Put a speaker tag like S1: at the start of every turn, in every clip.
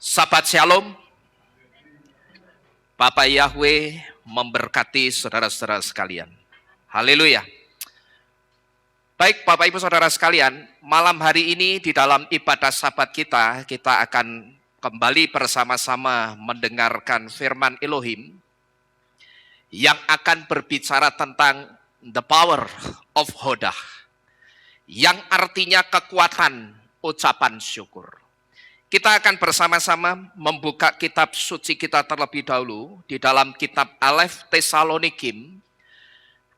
S1: Sahabat Shalom, Bapak Yahweh memberkati saudara-saudara sekalian. Haleluya. Baik Bapak Ibu Saudara sekalian, malam hari ini di dalam ibadah Sabat kita akan kembali bersama-sama mendengarkan firman Elohim yang akan berbicara tentang the power of Hodah, yang artinya kekuatan ucapan syukur. Kita akan bersama-sama membuka kitab suci kita terlebih dahulu di dalam kitab Alef Tesalonikim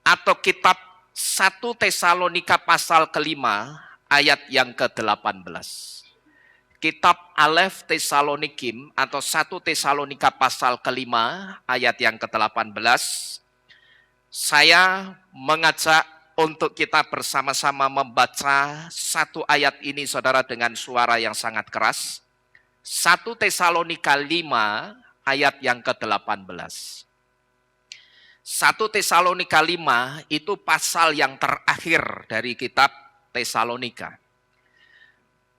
S1: atau kitab 1 Tesalonika pasal kelima ayat yang ke-18. Kitab Alef Tesalonikim atau 1 Tesalonika pasal kelima ayat yang ke-18. Saya mengajak untuk kita bersama-sama membaca satu ayat ini saudara dengan suara yang sangat keras. 1 Tesalonika 5 ayat yang ke-18. 1 Tesalonika 5 itu pasal yang terakhir dari kitab Tesalonika.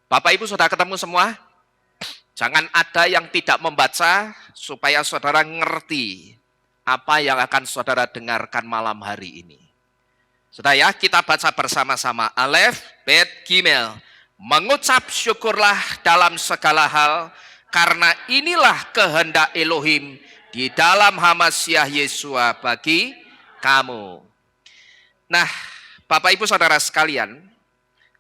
S1: Bapak Ibu sudah ketemu semua? Jangan ada yang tidak membaca supaya saudara ngerti apa yang akan saudara dengarkan malam hari ini. Sudah ya, kita baca bersama-sama. Alef, Bet, Gimel. Mengucap syukurlah dalam segala hal, karena inilah kehendak Elohim di dalam Hamasyah Yesua bagi kamu. Nah, Bapak Ibu Saudara sekalian,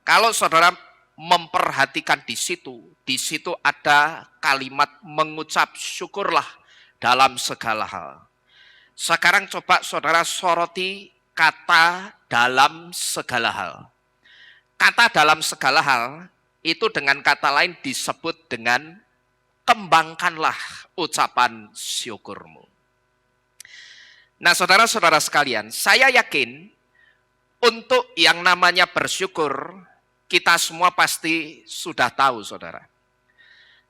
S1: kalau saudara memperhatikan di situ ada kalimat mengucap syukurlah dalam segala hal. Sekarang coba saudara soroti kata dalam segala hal. Kata dalam segala hal itu dengan kata lain disebut dengan kembangkanlah ucapan syukurmu. Nah saudara-saudara sekalian, saya yakin untuk yang namanya bersyukur kita semua pasti sudah tahu saudara.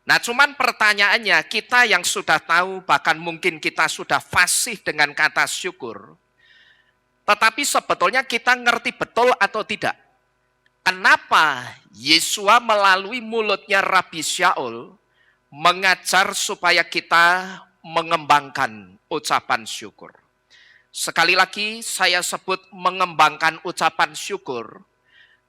S1: Nah cuman pertanyaannya, kita yang sudah tahu bahkan mungkin kita sudah fasih dengan kata syukur, tetapi sebetulnya kita ngerti betul atau tidak? Kenapa Yesua melalui mulutnya Rabi Syaul mengajar supaya kita mengembangkan ucapan syukur? Sekali lagi saya sebut mengembangkan ucapan syukur,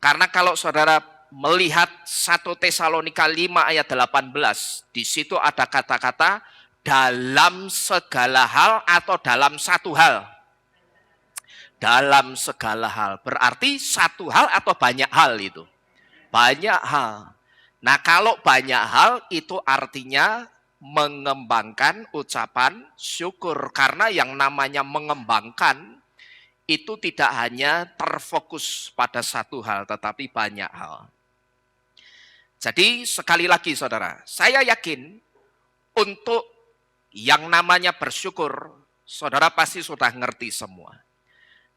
S1: karena kalau saudara melihat 1 Tesalonika 5 ayat 18, di situ ada kata-kata dalam segala hal atau dalam satu hal. Dalam segala hal, berarti satu hal atau banyak hal itu? Banyak hal. Nah kalau banyak hal itu artinya mengembangkan ucapan syukur. Karena yang namanya mengembangkan itu tidak hanya terfokus pada satu hal, tetapi banyak hal. Jadi sekali lagi saudara, saya yakin untuk yang namanya bersyukur, saudara pasti sudah ngerti semua.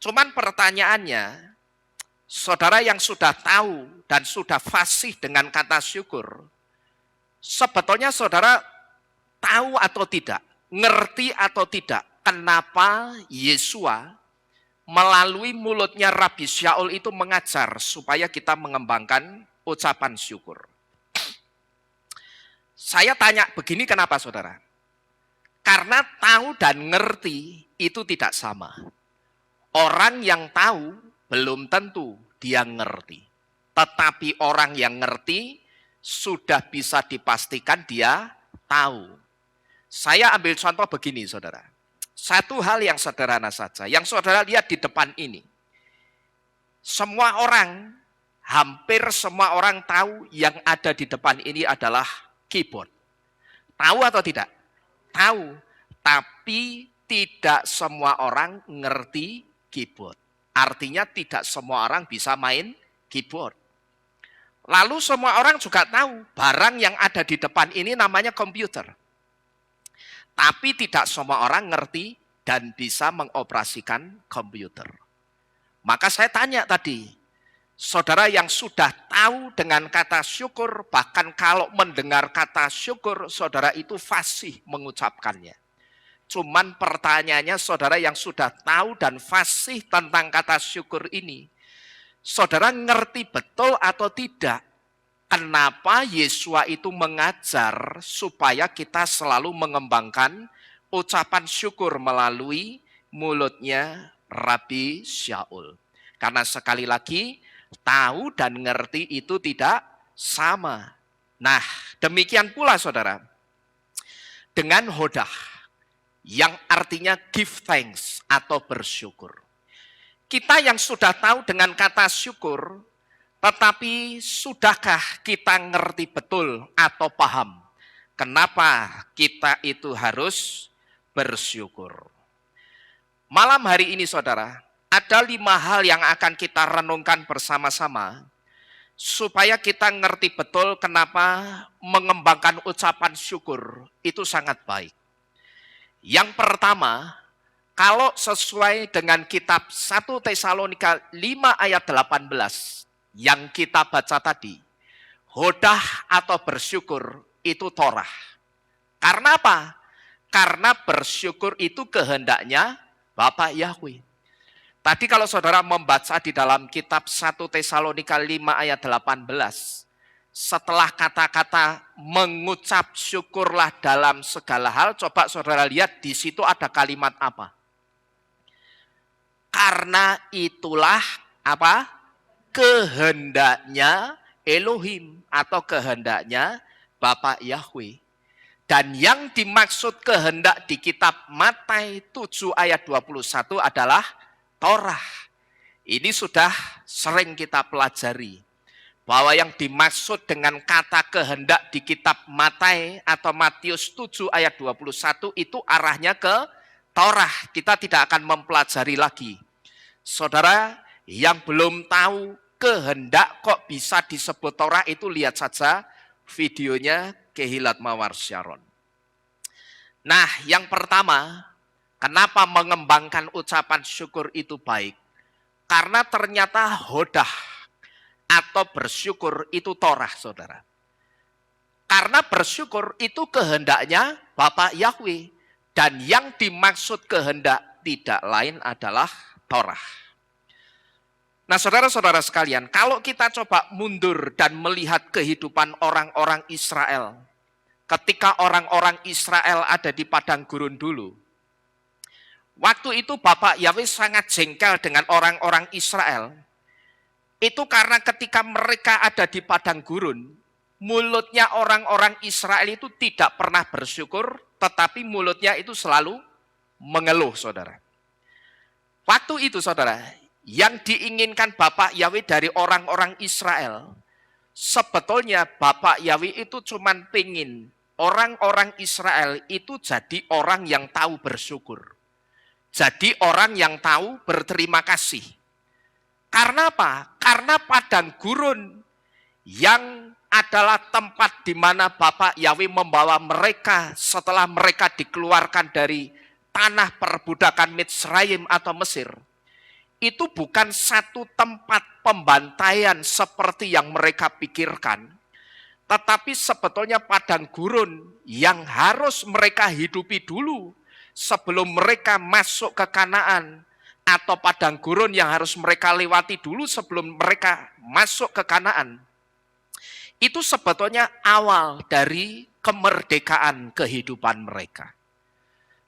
S1: Cuman pertanyaannya, saudara yang sudah tahu dan sudah fasih dengan kata syukur, sebetulnya saudara tahu atau tidak, ngerti atau tidak, kenapa Yesua melalui mulutnya Rabi Syaul itu mengajar supaya kita mengembangkan ucapan syukur. Saya tanya begini, kenapa saudara? Karena tahu dan ngerti itu tidak sama. Orang yang tahu belum tentu dia ngerti. Tetapi orang yang ngerti sudah bisa dipastikan dia tahu. Saya ambil contoh begini saudara. Satu hal yang sederhana saja. Yang saudara lihat di depan ini. Hampir semua orang tahu yang ada di depan ini adalah keyboard. Tahu atau tidak? Tahu. Tapi tidak semua orang ngerti keyboard. Artinya tidak semua orang bisa main keyboard. Lalu semua orang juga tahu barang yang ada di depan ini namanya komputer. Tapi tidak semua orang ngerti dan bisa mengoperasikan komputer. Maka saya tanya tadi, saudara yang sudah tahu dengan kata syukur, bahkan kalau mendengar kata syukur, saudara itu fasih mengucapkannya. Cuman pertanyaannya saudara yang sudah tahu dan fasih tentang kata syukur ini, saudara ngerti betul atau tidak kenapa Yesua itu mengajar supaya kita selalu mengembangkan ucapan syukur melalui mulutnya Rabi Syaul. Karena sekali lagi, tahu dan ngerti itu tidak sama. Nah, demikian pula saudara, dengan hodah, yang artinya give thanks atau bersyukur. Kita yang sudah tahu dengan kata syukur, tetapi sudahkah kita ngerti betul atau paham kenapa kita itu harus bersyukur? Malam hari ini saudara, ada 5 hal yang akan kita renungkan bersama-sama supaya kita ngerti betul kenapa mengembangkan ucapan syukur itu sangat baik. Yang pertama, kalau sesuai dengan kitab 1 Tesalonika 5 ayat 18 yang kita baca tadi, hodah atau bersyukur itu Torah. Karena apa? Karena bersyukur itu kehendaknya Bapa Yahweh. Tadi kalau saudara membaca di dalam kitab 1 Tesalonika 5 ayat 18, setelah kata-kata mengucap syukurlah dalam segala hal, coba saudara lihat di situ ada kalimat apa? Karena itulah apa? Kehendaknya Elohim atau kehendaknya Bapa Yahweh. Dan yang dimaksud kehendak di kitab Matius 7 ayat 21 adalah Torah. Ini sudah sering kita pelajari. Bahwa yang dimaksud dengan kata kehendak di kitab Matius atau Matius 7 ayat 21 itu arahnya ke Torah. Kita tidak akan mempelajari lagi. Saudara yang belum tahu kehendak kok bisa disebut Torah itu lihat saja videonya Kehilat Mawar Syaron. Nah yang pertama, kenapa mengembangkan ucapan syukur itu baik? Karena ternyata hodah atau bersyukur itu Torah, saudara. Karena bersyukur itu kehendaknya Bapa Yahweh. Dan yang dimaksud kehendak tidak lain adalah Torah. Nah saudara-saudara sekalian, kalau kita coba mundur dan melihat kehidupan orang-orang Israel. Ketika orang-orang Israel ada di padang gurun dulu. Waktu itu Bapa Yahweh sangat jengkel dengan orang-orang Israel. Itu karena ketika mereka ada di padang gurun, mulutnya orang-orang Israel itu tidak pernah bersyukur, tetapi mulutnya itu selalu mengeluh, saudara. Waktu itu, saudara, yang diinginkan Bapa Yahweh dari orang-orang Israel, sebetulnya Bapa Yahweh itu cuman pingin orang-orang Israel itu jadi orang yang tahu bersyukur. Jadi orang yang tahu berterima kasih. Karena apa? Karena padang gurun yang adalah tempat di mana Bapa Yahweh membawa mereka setelah mereka dikeluarkan dari tanah perbudakan Mitsraim atau Mesir. Itu bukan satu tempat pembantaian seperti yang mereka pikirkan. Tetapi sebetulnya padang gurun yang harus mereka hidupi dulu sebelum mereka masuk ke Kanaan. Atau padang gurun yang harus mereka lewati dulu sebelum mereka masuk ke Kanaan. Itu sebetulnya awal dari kemerdekaan kehidupan mereka.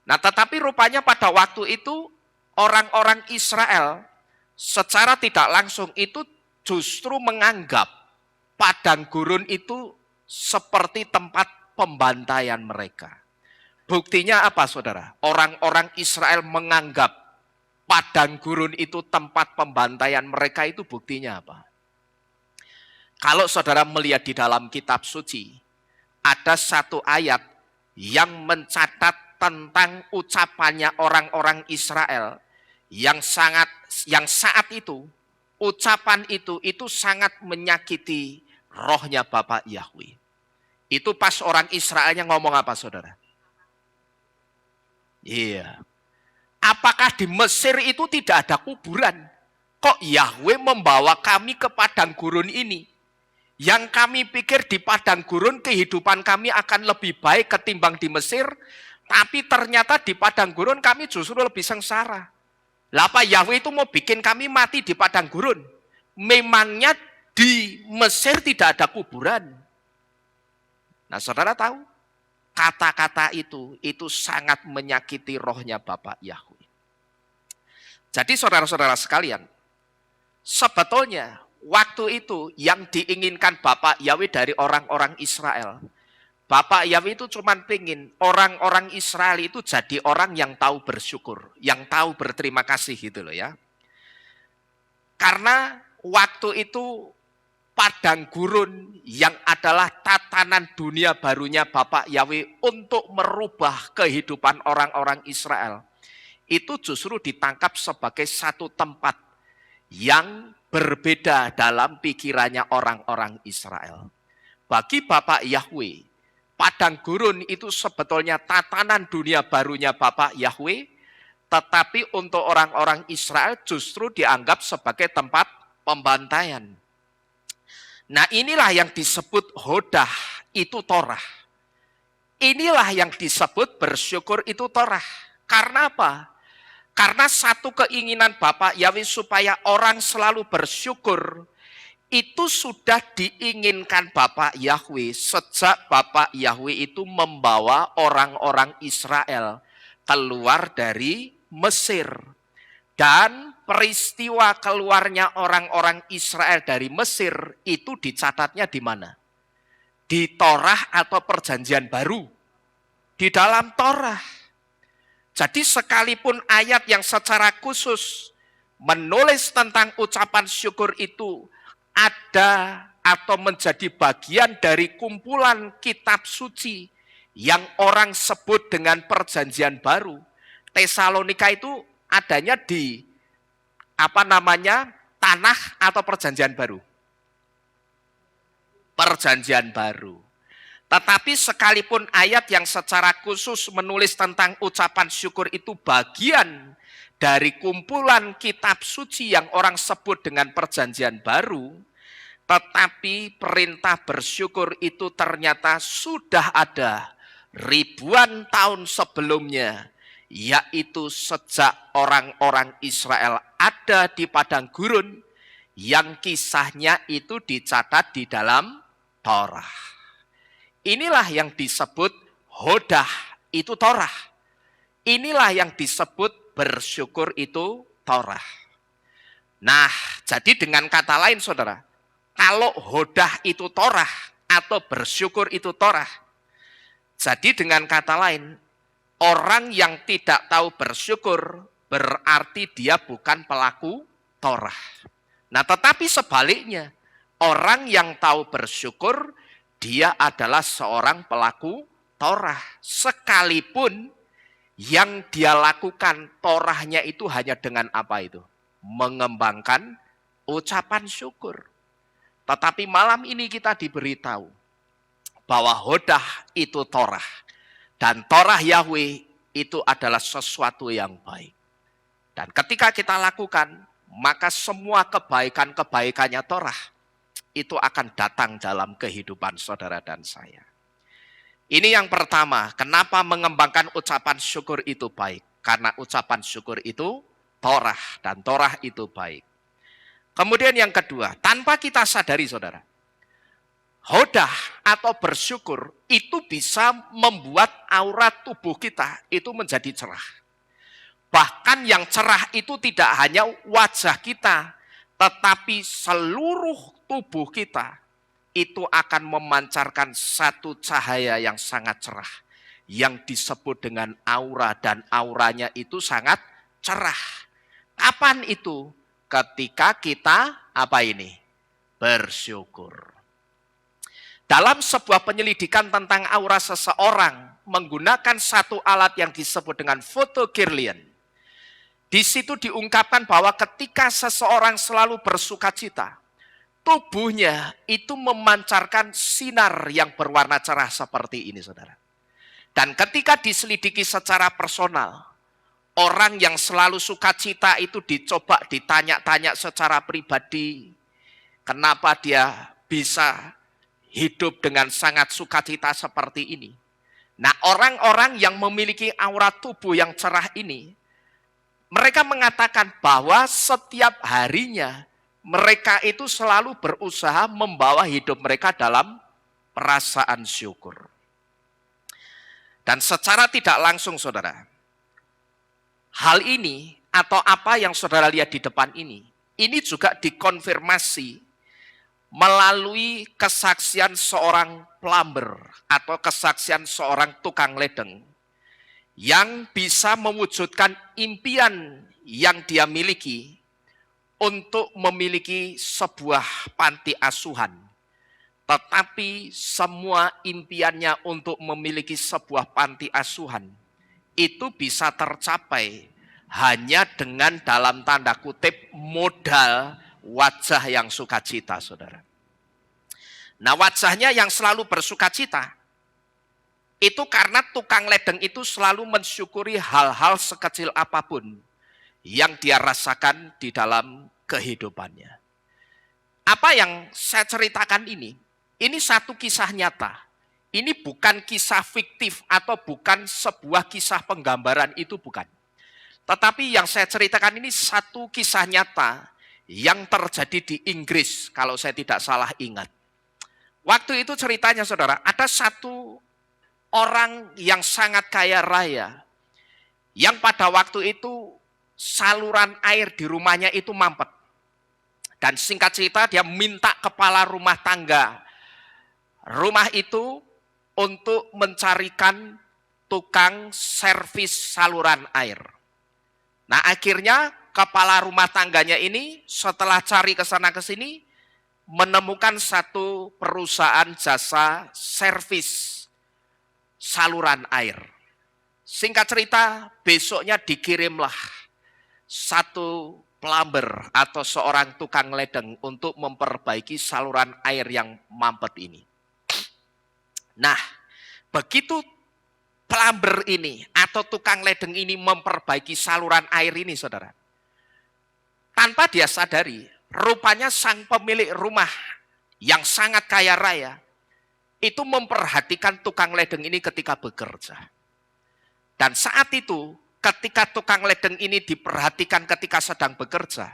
S1: Nah tetapi rupanya pada waktu itu orang-orang Israel secara tidak langsung itu justru menganggap padang gurun itu seperti tempat pembantaian mereka. Buktinya apa saudara? Orang-orang Israel menganggap padang gurun itu tempat pembantaian mereka, itu buktinya apa? Kalau saudara melihat di dalam kitab suci, ada satu ayat yang mencatat tentang ucapannya orang-orang Israel yang saat itu ucapan itu sangat menyakiti rohnya Bapa Yahweh. Itu pas orang Israelnya ngomong apa saudara? Iya. Apakah di Mesir itu tidak ada kuburan? Kok Yahweh membawa kami ke padang gurun ini? Yang kami pikir di padang gurun kehidupan kami akan lebih baik ketimbang di Mesir. Tapi ternyata di padang gurun kami justru lebih sengsara. Lah apa Yahweh itu mau bikin kami mati di padang gurun? Memangnya Di Mesir tidak ada kuburan. Nah, saudara tahu, kata-kata itu sangat menyakiti rohnya Bapak Yahweh. Jadi saudara-saudara sekalian, sebetulnya waktu itu yang diinginkan Bapak Yahweh dari orang-orang Israel, Bapak Yahweh itu cuma pengen orang-orang Israel itu jadi orang yang tahu bersyukur, yang tahu berterima kasih gitu loh ya. Karena waktu itu padang gurun yang adalah tatanan dunia barunya Bapak Yahweh untuk merubah kehidupan orang-orang Israel, itu justru ditangkap sebagai satu tempat yang berbeda dalam pikirannya orang-orang Israel. Bagi Bapak Yahweh, padang gurun itu sebetulnya tatanan dunia barunya Bapak Yahweh, tetapi untuk orang-orang Israel justru dianggap sebagai tempat pembantaian. Nah, inilah yang disebut hodah, itu Torah. Inilah yang disebut bersyukur, itu Torah. Karena apa? Karena satu keinginan Bapak Yahweh supaya orang selalu bersyukur, itu sudah diinginkan Bapak Yahweh sejak Bapak Yahweh itu membawa orang-orang Israel keluar dari Mesir. Dan peristiwa keluarnya orang-orang Israel dari Mesir itu dicatatnya di mana? Di Torah atau Perjanjian Baru. Di dalam Torah. Jadi sekalipun ayat yang secara khusus menulis tentang ucapan syukur itu ada atau menjadi bagian dari kumpulan kitab suci yang orang sebut dengan Perjanjian Baru. Tesalonika itu adanya di tanah atau Perjanjian Baru? Perjanjian Baru. Tetapi sekalipun ayat yang secara khusus menulis tentang ucapan syukur itu bagian dari kumpulan kitab suci yang orang sebut dengan Perjanjian Baru, tetapi perintah bersyukur itu ternyata sudah ada ribuan tahun sebelumnya, yaitu sejak orang-orang Israel ada di padang gurun, yang kisahnya itu dicatat di dalam Torah. Inilah yang disebut hodah, itu Torah. Inilah yang disebut bersyukur, itu Torah. Nah, jadi dengan kata lain saudara, kalau hodah itu Torah atau bersyukur itu Torah, jadi dengan kata lain, orang yang tidak tahu bersyukur berarti dia bukan pelaku Torah. Nah, tetapi sebaliknya, orang yang tahu bersyukur dia adalah seorang pelaku Torah. Sekalipun yang dia lakukan Torahnya itu hanya dengan apa itu? Mengembangkan ucapan syukur. Tetapi malam ini kita diberitahu bahwa hodah itu Torah. Dan Torah Yahweh itu adalah sesuatu yang baik. Dan ketika kita lakukan, maka semua kebaikan-kebaikannya Torah itu akan datang dalam kehidupan saudara dan saya. Ini yang pertama, kenapa mengembangkan ucapan syukur itu baik? Karena ucapan syukur itu Torah, dan Torah itu baik. Kemudian yang kedua, tanpa kita sadari saudara, hodah atau bersyukur itu bisa membuat aura tubuh kita itu menjadi cerah. Bahkan yang cerah itu tidak hanya wajah kita, tetapi seluruh tubuh kita itu akan memancarkan satu cahaya yang sangat cerah, yang disebut dengan aura, dan auranya itu sangat cerah. Kapan itu? Ketika kita bersyukur. Dalam sebuah penyelidikan tentang aura seseorang menggunakan satu alat yang disebut dengan fotokirlian. Di situ diungkapkan bahwa ketika seseorang selalu bersukacita, tubuhnya itu memancarkan sinar yang berwarna cerah seperti ini, saudara. Dan ketika diselidiki secara personal, orang yang selalu sukacita itu dicoba ditanya-tanya secara pribadi, kenapa dia bisa hidup dengan sangat sukacita seperti ini. Nah, orang-orang yang memiliki aura tubuh yang cerah ini, mereka mengatakan bahwa setiap harinya mereka itu selalu berusaha membawa hidup mereka dalam perasaan syukur. Dan secara tidak langsung saudara, hal ini atau apa yang saudara lihat di depan ini juga dikonfirmasi melalui kesaksian seorang plumber atau kesaksian seorang tukang ledeng yang bisa mewujudkan impian yang dia miliki untuk memiliki sebuah panti asuhan. Tetapi semua impiannya untuk memiliki sebuah panti asuhan itu bisa tercapai hanya dengan dalam tanda kutip modal wajah yang sukacita, saudara. Nah, wajahnya yang selalu bersukacita itu karena tukang ledeng itu selalu mensyukuri hal-hal sekecil apapun yang dia rasakan di dalam kehidupannya. Apa yang saya ceritakan ini satu kisah nyata. Ini bukan kisah fiktif atau bukan sebuah kisah penggambaran, itu bukan. Tetapi yang saya ceritakan ini satu kisah nyata yang terjadi di Inggris, kalau saya tidak salah ingat. Waktu itu ceritanya saudara, ada satu orang yang sangat kaya raya, yang pada waktu itu saluran air di rumahnya itu mampet. Dan singkat cerita dia minta kepala rumah tangga rumah itu untuk mencarikan tukang servis saluran air. Nah, akhirnya kepala rumah tangganya ini setelah cari ke sana ke sini menemukan satu perusahaan jasa servis saluran air. Singkat cerita, besoknya dikirimlah satu plumber atau seorang tukang ledeng untuk memperbaiki saluran air yang mampet ini. Nah, begitu plumber ini atau tukang ledeng ini memperbaiki saluran air ini, saudara, tanpa dia sadari, rupanya sang pemilik rumah yang sangat kaya raya itu memperhatikan tukang ledeng ini ketika bekerja. Dan saat itu, ketika tukang ledeng ini diperhatikan ketika sedang bekerja,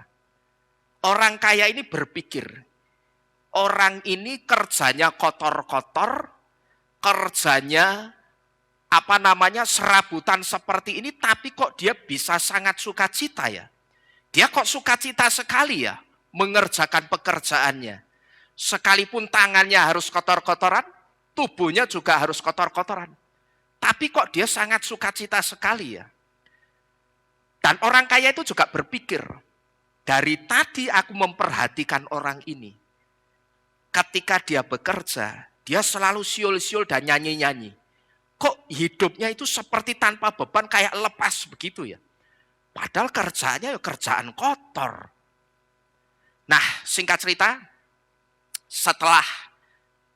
S1: orang kaya ini berpikir, orang ini kerjanya kotor-kotor, kerjanya serabutan seperti ini, tapi kok dia bisa sangat sukacita ya. Dia kok sukacita sekali ya mengerjakan pekerjaannya. Sekalipun tangannya harus kotor-kotoran, tubuhnya juga harus kotor-kotoran. Tapi kok dia sangat sukacita sekali ya. Dan orang kaya itu juga berpikir, dari tadi aku memperhatikan orang ini. Ketika dia bekerja, dia selalu siul-siul dan nyanyi-nyanyi. Kok hidupnya itu seperti tanpa beban, kayak lepas begitu ya. Padahal kerjaannya ya kerjaan kotor. Nah, singkat cerita, setelah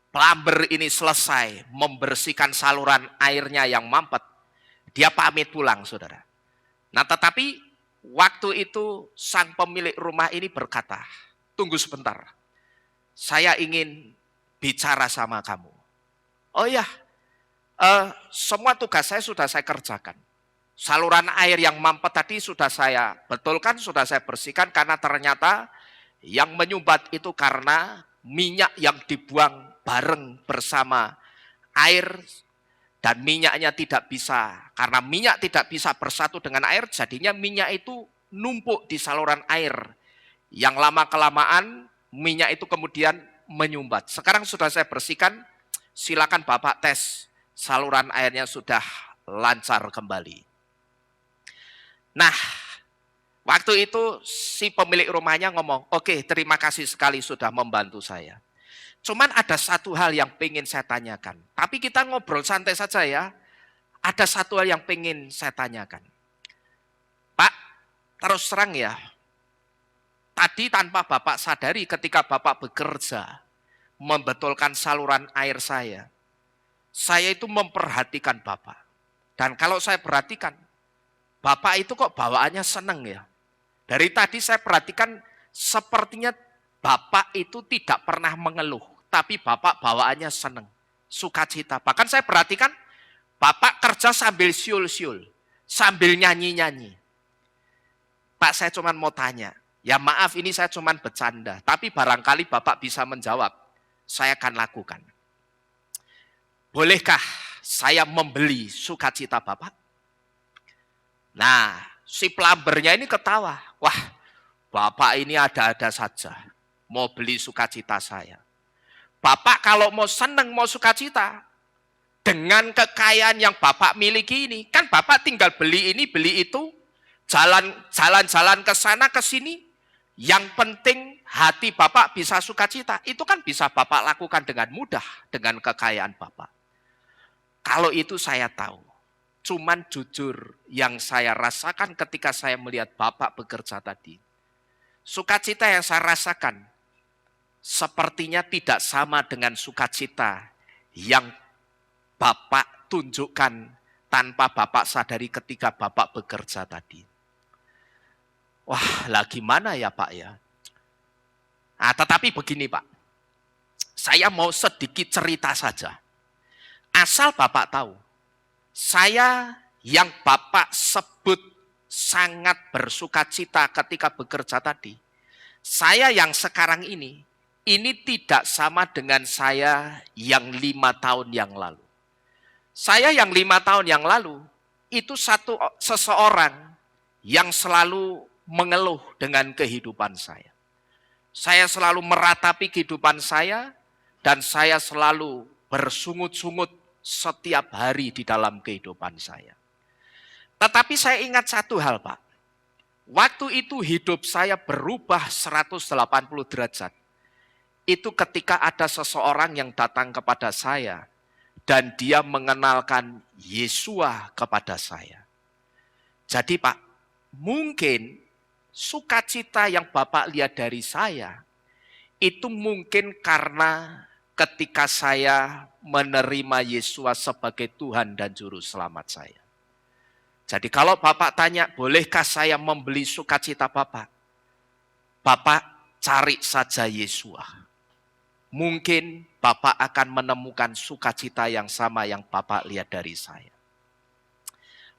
S1: plumber ini selesai membersihkan saluran airnya yang mampet, dia pamit pulang, saudara. Nah, tetapi waktu itu sang pemilik rumah ini berkata, tunggu sebentar, saya ingin bicara sama kamu. Oh ya, semua tugas saya sudah saya kerjakan. Saluran air yang mampet tadi sudah saya betulkan, sudah saya bersihkan, karena ternyata yang menyumbat itu karena minyak yang dibuang bareng bersama air, dan minyaknya tidak bisa, karena minyak tidak bisa bersatu dengan air, jadinya minyak itu numpuk di saluran air. Yang lama-kelamaan minyak itu kemudian menyumbat. Sekarang sudah saya bersihkan, silakan Bapak tes, saluran airnya sudah lancar kembali. Nah, waktu itu si pemilik rumahnya ngomong, oke, terima kasih sekali sudah membantu saya. Cuman ada satu hal yang pengen saya tanyakan. Tapi kita ngobrol santai saja ya. Ada satu hal yang pengen saya tanyakan. Pak, terus terang ya, tadi tanpa Bapak sadari ketika Bapak bekerja, membetulkan saluran air saya itu memperhatikan Bapak. Dan kalau saya perhatikan, Bapak itu kok bawaannya seneng ya. Dari tadi saya perhatikan sepertinya Bapak itu tidak pernah mengeluh, tapi Bapak bawaannya seneng, sukacita. Bahkan saya perhatikan Bapak kerja sambil siul-siul, sambil nyanyi-nyanyi. Pak, saya cuma mau tanya, Ya maaf, ini saya cuma bercanda. Tapi barangkali Bapak bisa menjawab, saya akan lakukan. Bolehkah saya membeli sukacita Bapak? Nah, si plumbernya ini ketawa. Wah, Bapak ini ada-ada saja. Mau beli sukacita saya. Bapak kalau mau seneng, mau sukacita, dengan kekayaan yang Bapak miliki ini, kan Bapak tinggal beli ini, beli itu, jalan-jalan ke sana, ke sini. Yang penting hati Bapak bisa sukacita. Itu kan bisa Bapak lakukan dengan mudah, dengan kekayaan Bapak. Kalau itu saya tahu. Cuman jujur yang saya rasakan ketika saya melihat Bapak bekerja tadi. Sukacita yang saya rasakan sepertinya tidak sama dengan sukacita yang Bapak tunjukkan tanpa Bapak sadari ketika Bapak bekerja tadi. Wah, lah gimana ya Pak ya? Nah, tetapi begini Pak, saya mau sedikit cerita saja. Asal Bapak tahu, saya yang Bapak sebut sangat bersukacita ketika bekerja tadi, saya yang sekarang ini tidak sama dengan saya yang 5 tahun yang lalu. Saya yang 5 tahun yang lalu, itu seseorang yang selalu mengeluh dengan kehidupan saya. Saya selalu meratapi kehidupan saya, dan saya selalu bersungut-sungut setiap hari di dalam kehidupan saya. Tetapi saya ingat satu hal Pak, waktu itu hidup saya berubah 180 derajat. Itu ketika ada seseorang yang datang kepada saya, dan dia mengenalkan Yesua kepada saya. Jadi Pak, mungkin sukacita yang Bapak lihat dari saya, itu mungkin karena ketika saya menerima Yesua sebagai Tuhan dan Juru Selamat saya. Jadi kalau Bapak tanya, bolehkah saya membeli sukacita Bapak? Bapak cari saja Yesua. Mungkin Bapak akan menemukan sukacita yang sama yang Bapak lihat dari saya.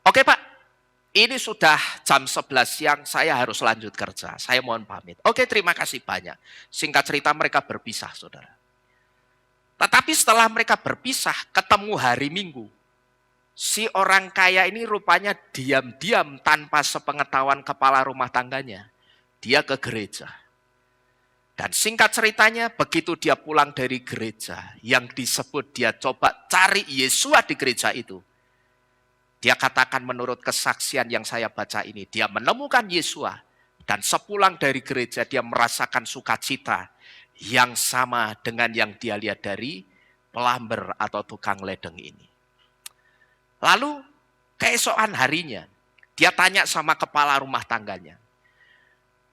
S1: Oke Pak, ini sudah jam 11 siang, saya harus lanjut kerja. Saya mohon pamit. Oke, terima kasih banyak. Singkat cerita mereka berpisah, saudara. Tetapi setelah mereka berpisah, ketemu hari Minggu. Si orang kaya ini rupanya diam-diam tanpa sepengetahuan kepala rumah tangganya. Dia ke gereja. Dan singkat ceritanya, begitu dia pulang dari gereja, yang disebut dia coba cari Yesua di gereja itu. Dia katakan menurut kesaksian yang saya baca ini, dia menemukan Yesua. Dan sepulang dari gereja dia merasakan sukacita yang sama dengan yang dia lihat dari plumber atau tukang ledeng ini. Lalu keesokan harinya, dia tanya sama kepala rumah tangganya,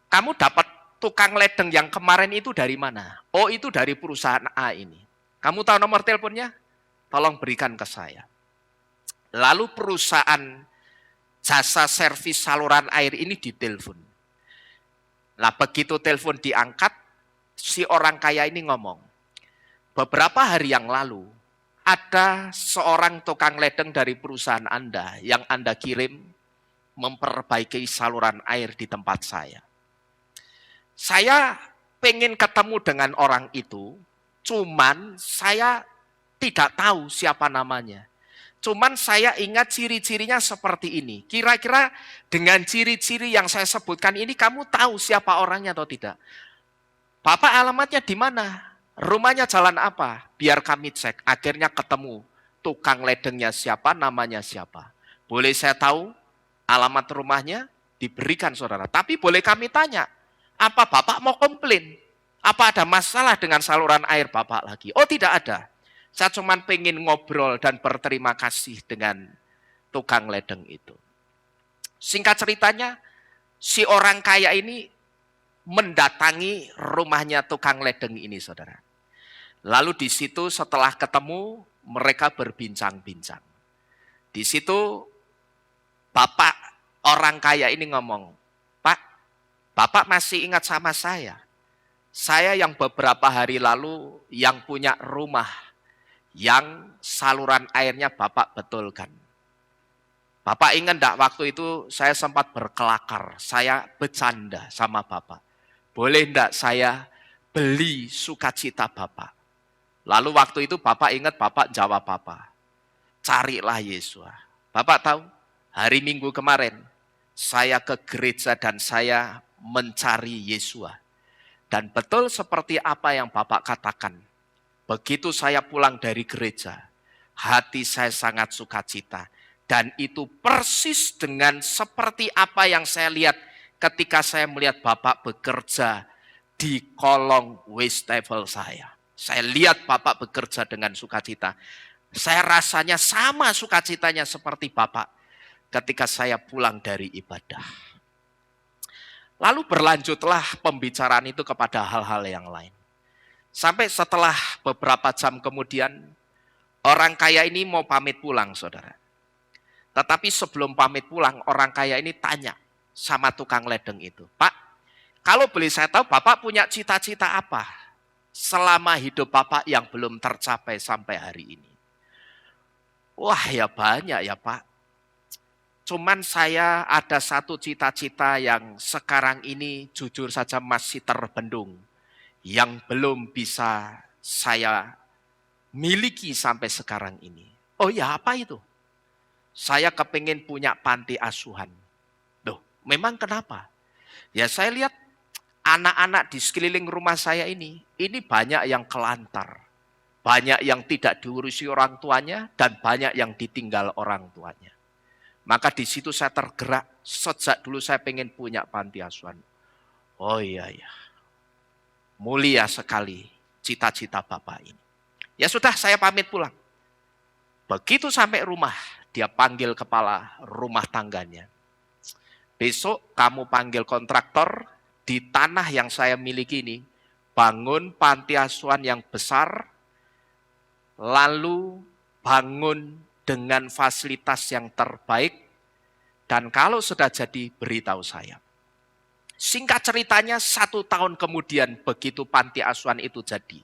S1: kamu dapat tukang ledeng yang kemarin itu dari mana? Oh, itu dari perusahaan A ini. Kamu tahu nomor teleponnya? Tolong berikan ke saya. Lalu perusahaan jasa servis saluran air ini ditelepon. Nah, begitu telepon diangkat, si orang kaya ini ngomong, beberapa hari yang lalu, ada seorang tukang ledeng dari perusahaan Anda yang Anda kirim memperbaiki saluran air di tempat saya. Saya pengen ketemu dengan orang itu, cuman saya tidak tahu siapa namanya. Cuman saya ingat ciri-cirinya seperti ini. Kira-kira dengan ciri-ciri yang saya sebutkan ini kamu tahu siapa orangnya atau tidak? Bapak alamatnya di mana? Rumahnya jalan apa? Biar kami cek. Akhirnya ketemu tukang ledengnya siapa, namanya siapa. Boleh saya tahu alamat rumahnya? Diberikan saudara. Tapi boleh kami tanya, apa Bapak mau komplain? Apa ada masalah dengan saluran air Bapak lagi? Oh, tidak ada. Saya cuma pengen ngobrol dan berterima kasih dengan tukang ledeng itu. Singkat ceritanya, si orang kaya ini mendatangi rumahnya tukang ledeng ini, saudara. Lalu di situ setelah ketemu, mereka berbincang-bincang. Di situ bapak orang kaya ini ngomong, Pak, Bapak masih ingat sama saya? Saya yang beberapa hari lalu yang punya rumah, yang saluran airnya Bapak betulkan. Bapak ingat enggak waktu itu saya sempat berkelakar, saya bercanda sama Bapak. Boleh enggak saya beli sukacita Bapak? Lalu waktu itu Bapak ingat, Bapak jawab Bapak, carilah Yesua. Bapak tahu, hari Minggu kemarin, saya ke gereja dan saya mencari Yesua. Dan betul seperti apa yang Bapak katakan, begitu saya pulang dari gereja, hati saya sangat sukacita. Dan itu persis dengan seperti apa yang saya lihat ketika saya melihat Bapak bekerja di kolong wastafel saya. Saya lihat Bapak bekerja dengan sukacita. Saya rasanya sama sukacitanya seperti Bapak ketika saya pulang dari ibadah. Lalu berlanjutlah pembicaraan itu kepada hal-hal yang lain. Sampai setelah beberapa jam kemudian, orang kaya ini mau pamit pulang, saudara. Tetapi sebelum pamit pulang, orang kaya ini tanya sama tukang ledeng itu, Pak, kalau boleh saya tahu, Bapak punya cita-cita apa selama hidup Bapak yang belum tercapai sampai hari ini? Wah, ya banyak ya Pak. Cuman saya ada satu cita-cita yang sekarang ini jujur saja masih terbendung, yang belum bisa saya miliki sampai sekarang ini. Oh ya, apa itu? Saya kepingin punya panti asuhan. Loh, memang kenapa? Ya saya lihat anak-anak di sekeliling rumah saya ini banyak yang kelantar. Banyak yang tidak diurusi orang tuanya dan banyak yang ditinggal orang tuanya. Maka di situ saya tergerak, sejak dulu saya pengen punya panti asuhan. Oh iya, mulia sekali cita-cita Bapak ini. Ya sudah, saya pamit pulang. Begitu sampai rumah, dia panggil kepala rumah tangganya. Besok kamu panggil kontraktor di tanah yang saya miliki ini, bangun panti asuhan yang besar, lalu bangun dengan fasilitas yang terbaik, dan kalau sudah jadi beritahu saya. Singkat ceritanya 1 tahun kemudian begitu panti asuhan itu jadi,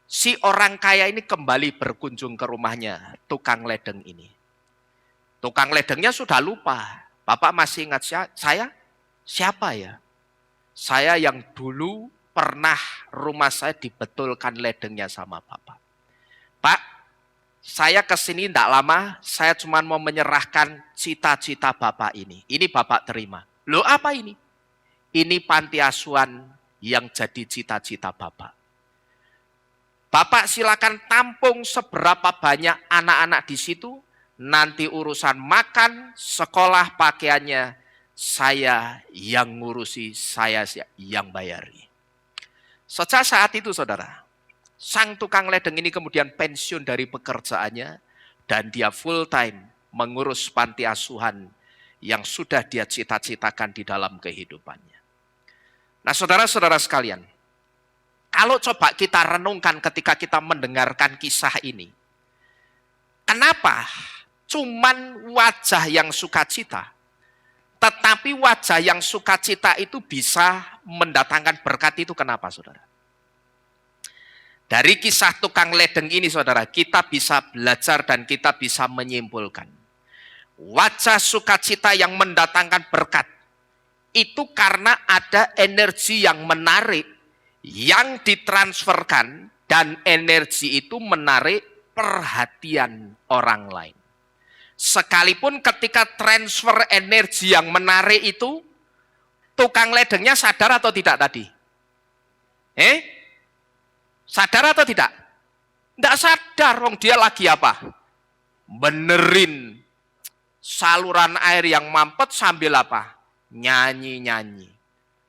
S1: si orang kaya ini kembali berkunjung ke rumahnya, tukang ledeng ini. Tukang ledengnya sudah lupa. Bapak masih ingat saya? Siapa ya? Saya yang dulu pernah rumah saya dibetulkan ledengnya sama Bapak. Pak, saya kesini tidak lama, saya cuma mau menyerahkan cita-cita Bapak ini. Ini Bapak terima. Loh apa ini? Ini panti asuhan yang jadi cita-cita Bapak. Bapak silakan tampung seberapa banyak anak-anak di situ, nanti urusan makan, sekolah, pakaiannya, saya yang ngurusi, saya yang bayari. Sejak saat itu saudara, sang tukang ledeng ini kemudian pensiun dari pekerjaannya, dan dia full time mengurus panti asuhan yang sudah dia cita-citakan di dalam kehidupannya. Nah saudara-saudara sekalian, kalau coba kita renungkan ketika kita mendengarkan kisah ini, kenapa cuman wajah yang sukacita, tetapi wajah yang sukacita itu bisa mendatangkan berkat itu kenapa saudara? Dari kisah tukang ledeng ini saudara, kita bisa belajar dan kita bisa menyimpulkan. Wajah sukacita yang mendatangkan berkat, itu karena ada energi yang menarik, yang ditransferkan, dan energi itu menarik perhatian orang lain. Sekalipun ketika transfer energi yang menarik itu, tukang ledengnya sadar atau tidak tadi? Sadar atau tidak? Tidak sadar, wong dia lagi apa? Benerin saluran air yang mampet sambil apa? Nyanyi-nyanyi.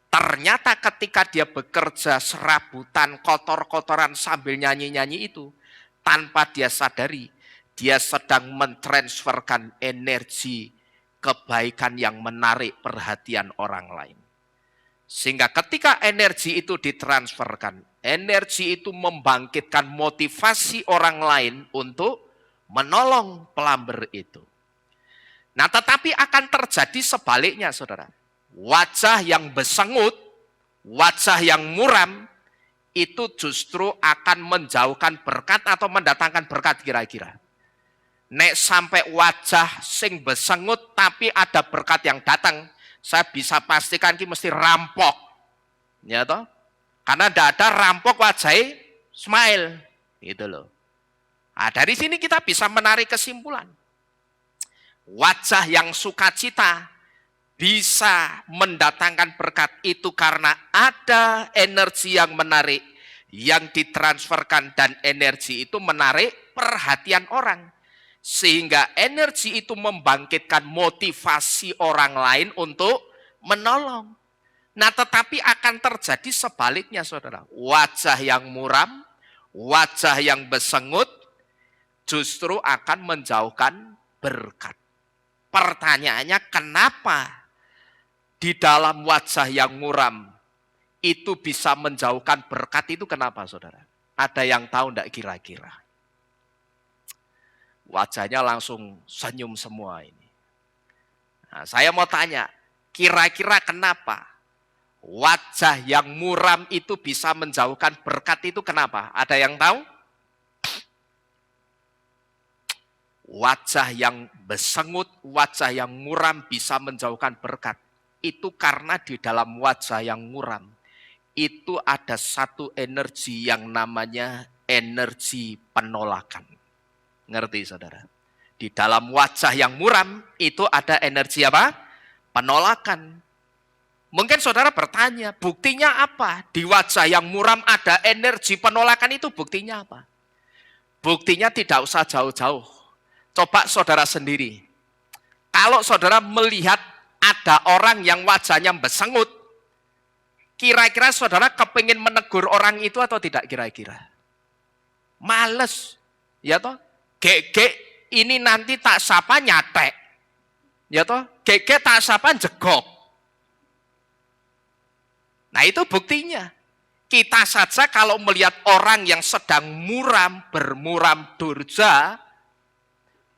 S1: Ternyata ketika dia bekerja serabutan, kotor-kotoran sambil nyanyi-nyanyi itu, tanpa dia sadari, dia sedang mentransferkan energi kebaikan yang menarik perhatian orang lain. Sehingga ketika energi itu ditransferkan, energi itu membangkitkan motivasi orang lain untuk menolong pelamber itu. Nah tetapi akan terjadi sebaliknya saudara. Wajah yang besengut, wajah yang muram, itu justru akan menjauhkan berkat atau mendatangkan berkat kira-kira. nek sampai wajah sing besengut tapi ada berkat yang datang, saya bisa pastikan ki mesti rampok. Ya toh? Karena tidak ada rampok wajah smile. Gitu loh. Nah, dari sini kita bisa menarik kesimpulan. Wajah yang sukacita bisa mendatangkan berkat itu karena ada energi yang menarik, yang ditransferkan, dan energi itu menarik perhatian orang. Sehingga energi itu membangkitkan motivasi orang lain untuk menolong. Nah, tetapi akan terjadi sebaliknya, saudara. Wajah yang muram, wajah yang besengut, justru akan menjauhkan berkat. Pertanyaannya, kenapa di dalam wajah yang muram itu bisa menjauhkan berkat itu kenapa, saudara? Ada yang tahu enggak kira-kira? Wajahnya langsung senyum semua ini. Nah, saya mau tanya, kira-kira kenapa wajah yang muram itu bisa menjauhkan berkat itu kenapa? Ada yang tahu? Wajah yang besengut, wajah yang muram bisa menjauhkan berkat. Itu karena di dalam wajah yang muram, itu ada satu energi yang namanya energi penolakan. Ngerti, saudara? Di dalam wajah yang muram, itu ada energi apa? Penolakan. Mungkin saudara bertanya, buktinya apa? Di wajah yang muram ada energi penolakan, itu buktinya apa? Buktinya tidak usah jauh-jauh. Coba saudara sendiri. Kalau saudara melihat ada orang yang wajahnya besengut, kira-kira saudara kepingin menegur orang itu atau tidak kira-kira? Males. Ya toh? Gek ini nanti tak sapa nyatek. Ya toh? Gek tak sapa jegok. Nah, itu buktinya. Kita saja kalau melihat orang yang sedang bermuram durja,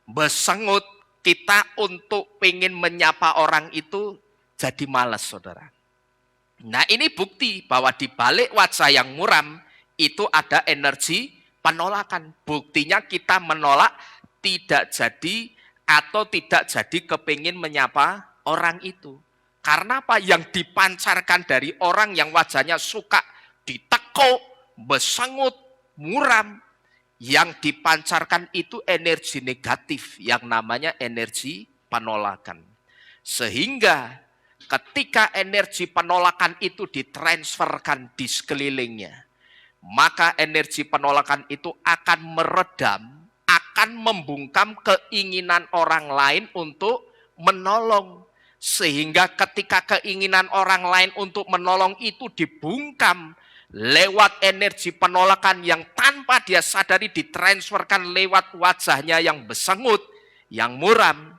S1: besengut, kita untuk pengen menyapa orang itu jadi malas, saudara. Nah, ini bukti bahwa di balik wajah yang muram itu ada energi penolakan. Buktinya kita menolak tidak jadi atau tidak jadi kepingin menyapa orang itu. Karena apa? Yang dipancarkan dari orang yang wajahnya suka ditekuk, besengut, muram, yang dipancarkan itu energi negatif yang namanya energi penolakan. Sehingga ketika energi penolakan itu ditransferkan di sekelilingnya, maka energi penolakan itu akan meredam, akan membungkam keinginan orang lain untuk menolong. Sehingga ketika keinginan orang lain untuk menolong itu dibungkam lewat energi penolakan yang tanpa dia sadari ditransferkan lewat wajahnya yang besengut, yang muram,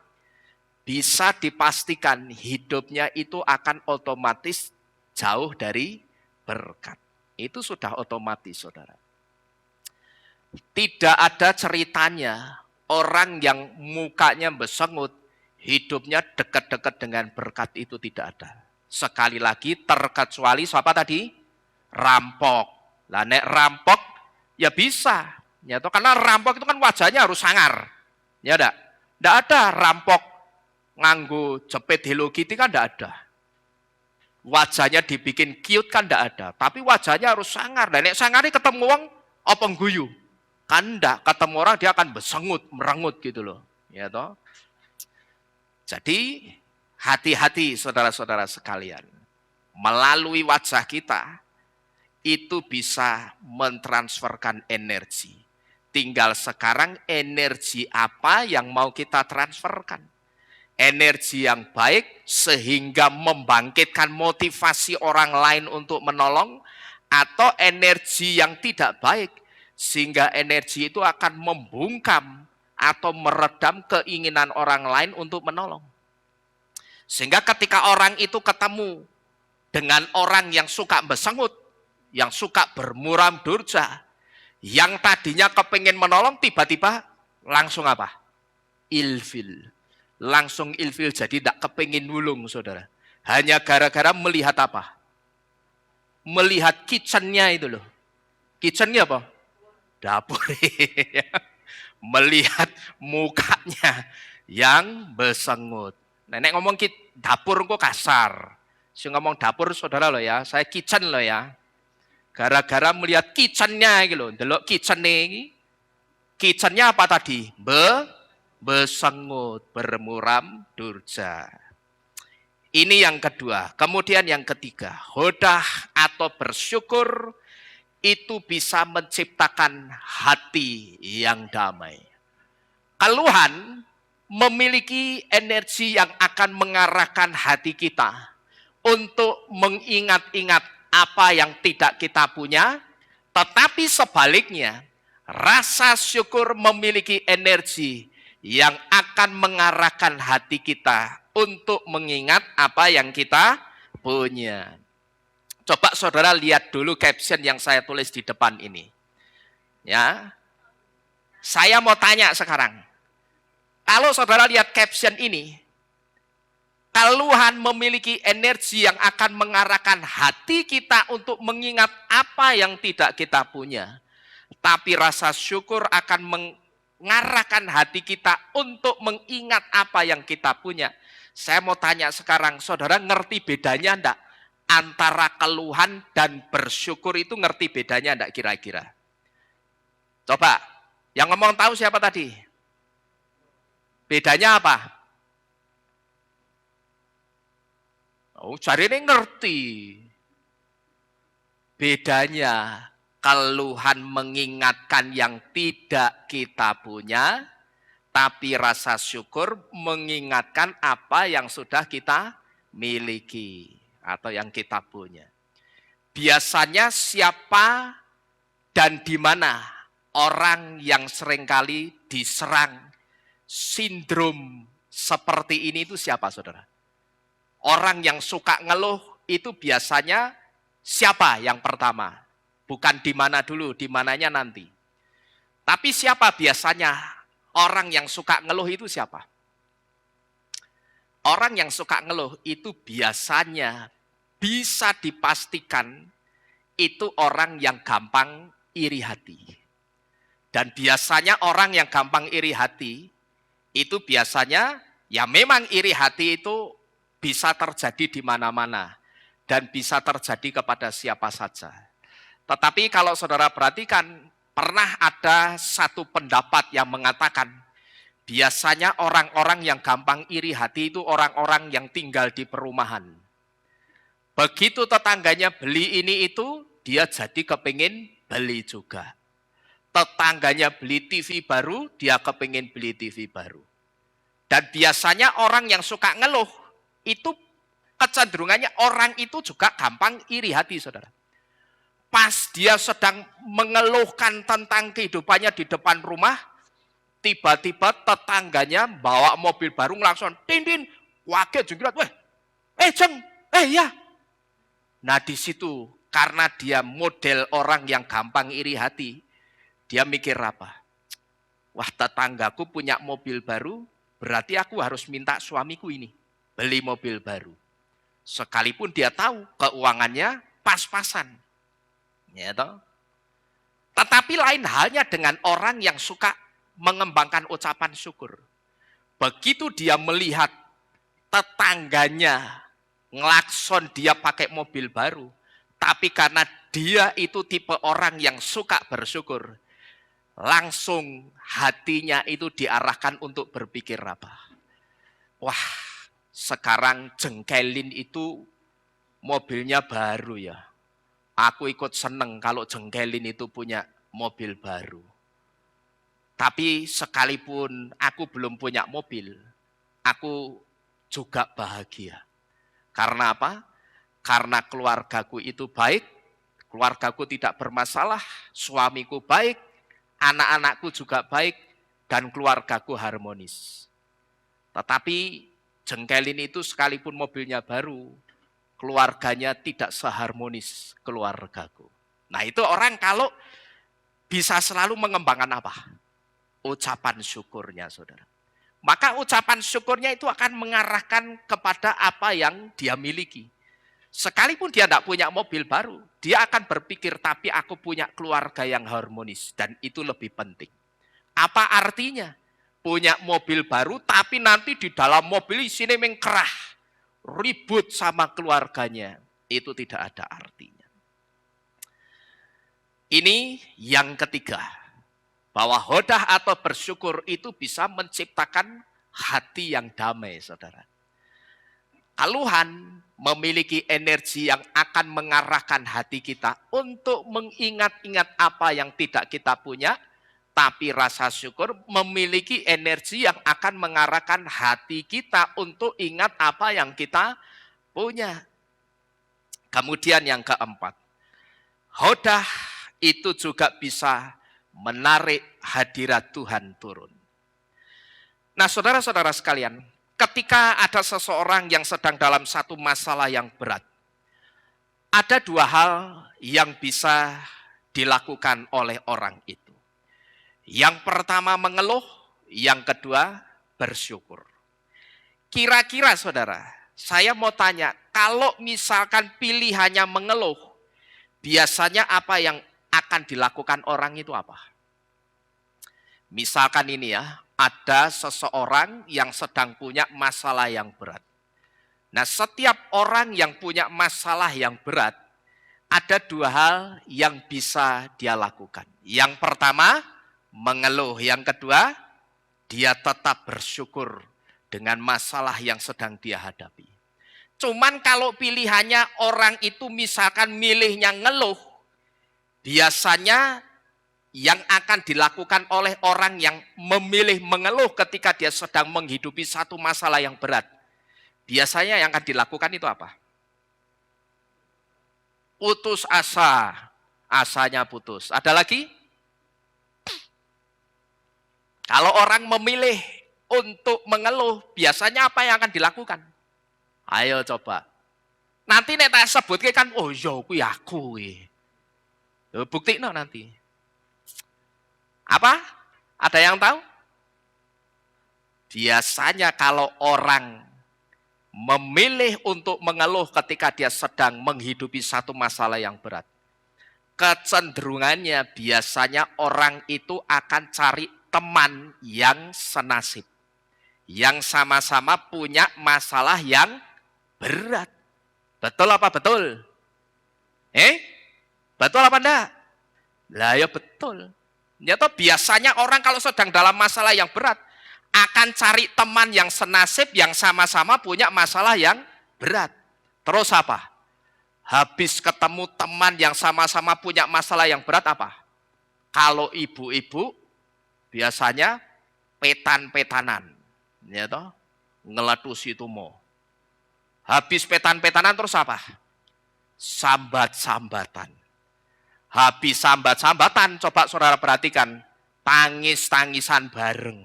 S1: bisa dipastikan hidupnya itu akan otomatis jauh dari berkat. Itu sudah otomatis, saudara. Tidak ada ceritanya orang yang mukanya besengut, hidupnya dekat-dekat dengan berkat, itu tidak ada. Sekali lagi terkecuali siapa tadi? Rampok. Lah nek rampok ya bisa. Ya toh, karena rampok itu kan wajahnya harus sangar. Ya enggak? Enggak ada rampok nganggo jepit Hello Kitty kan enggak ada. Wajahnya dibikin cute kan enggak ada. Tapi wajahnya harus sangar. Dan nek sangari ketemu wong apa guyu? Kan enggak, ketemu orang dia akan besengut, merengut gitu loh. Ya toh? Jadi hati-hati saudara-saudara sekalian. Melalui wajah kita itu bisa mentransferkan energi. Tinggal sekarang energi apa yang mau kita transferkan. Energi yang baik sehingga membangkitkan motivasi orang lain untuk menolong, atau energi yang tidak baik sehingga energi itu akan membungkam atau meredam keinginan orang lain untuk menolong. Sehingga ketika orang itu ketemu dengan orang yang suka besengut, yang suka bermuram durja, yang tadinya kepingin menolong, tiba-tiba langsung apa? Ilfil. Langsung ilfil, jadi tidak kepingin nulung, saudara. Hanya gara-gara melihat apa? Melihat kitchennya itu loh. Kitchennya apa? Dapur. melihat mukanya yang besengut. Nenek ngomong dapur kok kasar. Si ngomong dapur saudara loh ya, saya kitchen loh ya. Gara-gara melihat kitchennya gitu, delok kitchennya ini. Kitchennya apa tadi? Besengut, bermuram durja. Ini yang kedua. Kemudian yang ketiga, hodah atau bersyukur itu bisa menciptakan hati yang damai. Keluhan memiliki energi yang akan mengarahkan hati kita untuk mengingat-ingat apa yang tidak kita punya, tetapi sebaliknya, rasa syukur memiliki energi yang akan mengarahkan hati kita untuk mengingat apa yang kita punya. Coba saudara lihat dulu caption yang saya tulis di depan ini. Ya. Saya mau tanya sekarang. Kalau saudara lihat caption ini, keluhan memiliki energi yang akan mengarahkan hati kita untuk mengingat apa yang tidak kita punya. Tapi rasa syukur akan mengarahkan hati kita untuk mengingat apa yang kita punya. Saya mau tanya sekarang, saudara ngerti bedanya enggak? Antara keluhan dan bersyukur itu ngerti bedanya enggak kira-kira? Coba, yang ngomong tahu siapa tadi? Bedanya apa? Oh, cari ini ngerti. Bedanya, keluhan mengingatkan yang tidak kita punya, tapi rasa syukur mengingatkan apa yang sudah kita miliki atau yang kita punya. Biasanya siapa dan di mana orang yang seringkali diserang sindrom seperti ini itu siapa, saudara? Orang yang suka ngeluh itu biasanya siapa yang pertama? Bukan di mana dulu, di mananya nanti. Tapi siapa biasanya orang yang suka ngeluh itu siapa? Orang yang suka ngeluh itu biasanya bisa dipastikan itu orang yang gampang iri hati. Dan biasanya orang yang gampang iri hati itu biasanya ya memang iri hati itu bisa terjadi di mana-mana dan bisa terjadi kepada siapa saja. Tetapi kalau saudara perhatikan, pernah ada satu pendapat yang mengatakan biasanya orang-orang yang gampang iri hati itu orang-orang yang tinggal di perumahan. Begitu tetangganya beli ini itu, dia jadi kepingin beli juga. Tetangganya beli TV baru, dia kepingin beli TV baru. Dan biasanya orang yang suka ngeluh, itu kecenderungannya orang itu juga gampang iri hati, saudara. Pas dia sedang mengeluhkan tentang kehidupannya di depan rumah, tiba-tiba tetangganya bawa mobil baru langsung, din, waget jenggot, ya. Nah di situ karena dia model orang yang gampang iri hati, dia mikir apa? Wah, tetanggaku punya mobil baru, berarti aku harus minta suamiku ini beli mobil baru. Sekalipun dia tahu keuangannya pas-pasan. Ya toh? Tetapi lain halnya dengan orang yang suka mengembangkan ucapan syukur. Begitu dia melihat tetangganya ngelakson dia pakai mobil baru, tapi karena dia itu tipe orang yang suka bersyukur, langsung hatinya itu diarahkan untuk berpikir apa? Wah, sekarang jengkelin itu mobilnya baru ya. Aku ikut seneng kalau jengkelin itu punya mobil baru. Tapi sekalipun aku belum punya mobil, aku juga bahagia. Karena apa? Karena keluargaku itu baik, keluargaku tidak bermasalah, suamiku baik, anak-anakku juga baik, dan keluargaku harmonis. Tetapi jengkelin itu sekalipun mobilnya baru, keluarganya tidak seharmonis keluargaku. Nah itu orang kalau bisa selalu mengembangkan apa? Ucapan syukurnya, saudara. Maka ucapan syukurnya itu akan mengarahkan kepada apa yang dia miliki. Sekalipun dia tidak punya mobil baru, dia akan berpikir, tapi aku punya keluarga yang harmonis, dan itu lebih penting. Apa artinya? Punya mobil baru tapi nanti di dalam mobil isinya mengkerah, ribut sama keluarganya. Itu tidak ada artinya. Ini yang ketiga, bahwa hodah atau bersyukur itu bisa menciptakan hati yang damai, saudara. Keluhan memiliki energi yang akan mengarahkan hati kita untuk mengingat-ingat apa yang tidak kita punya. Tapi rasa syukur memiliki energi yang akan mengarahkan hati kita untuk ingat apa yang kita punya. Kemudian yang keempat, hodah itu juga bisa menarik hadirat Tuhan turun. Nah, saudara-saudara sekalian, ketika ada seseorang yang sedang dalam satu masalah yang berat, ada dua hal yang bisa dilakukan oleh orang itu. Yang pertama mengeluh, yang kedua bersyukur. Kira-kira saudara, saya mau tanya, kalau misalkan pilihannya mengeluh, biasanya apa yang akan dilakukan orang itu apa? Misalkan ini ya, ada seseorang yang sedang punya masalah yang berat. Nah, setiap orang yang punya masalah yang berat, ada dua hal yang bisa dia lakukan. Yang pertama, mengeluh. Yang kedua, dia tetap bersyukur dengan masalah yang sedang dia hadapi. Cuman kalau pilihannya orang itu misalkan milihnya ngeluh, biasanya yang akan dilakukan oleh orang yang memilih mengeluh ketika dia sedang menghidupi satu masalah yang berat, biasanya yang akan dilakukan itu apa? Putus asa, asanya putus. Ada lagi? Kalau orang memilih untuk mengeluh, biasanya apa yang akan dilakukan? Ayo coba. Nanti nek tak sebutke kan, oh iya kuwi aku kuwi. Buktikno nanti. Apa? Ada yang tahu? Biasanya kalau orang memilih untuk mengeluh ketika dia sedang menghidupi satu masalah yang berat, kecenderungannya biasanya orang itu akan cari teman yang senasib, yang sama-sama punya masalah yang berat. Betul apa betul? Betul apa enggak? Lah ya betul. Nyata biasanya orang kalau sedang dalam masalah yang berat, akan cari teman yang senasib, yang sama-sama punya masalah yang berat. Terus apa? Habis ketemu teman yang sama-sama punya masalah yang berat apa? Kalau ibu-ibu, biasanya petan-petanan, ya toh, ngeletus itu mau. Habis petan-petanan terus apa? Sambat-sambatan. Habis sambat-sambatan, coba saudara perhatikan, tangis-tangisan bareng.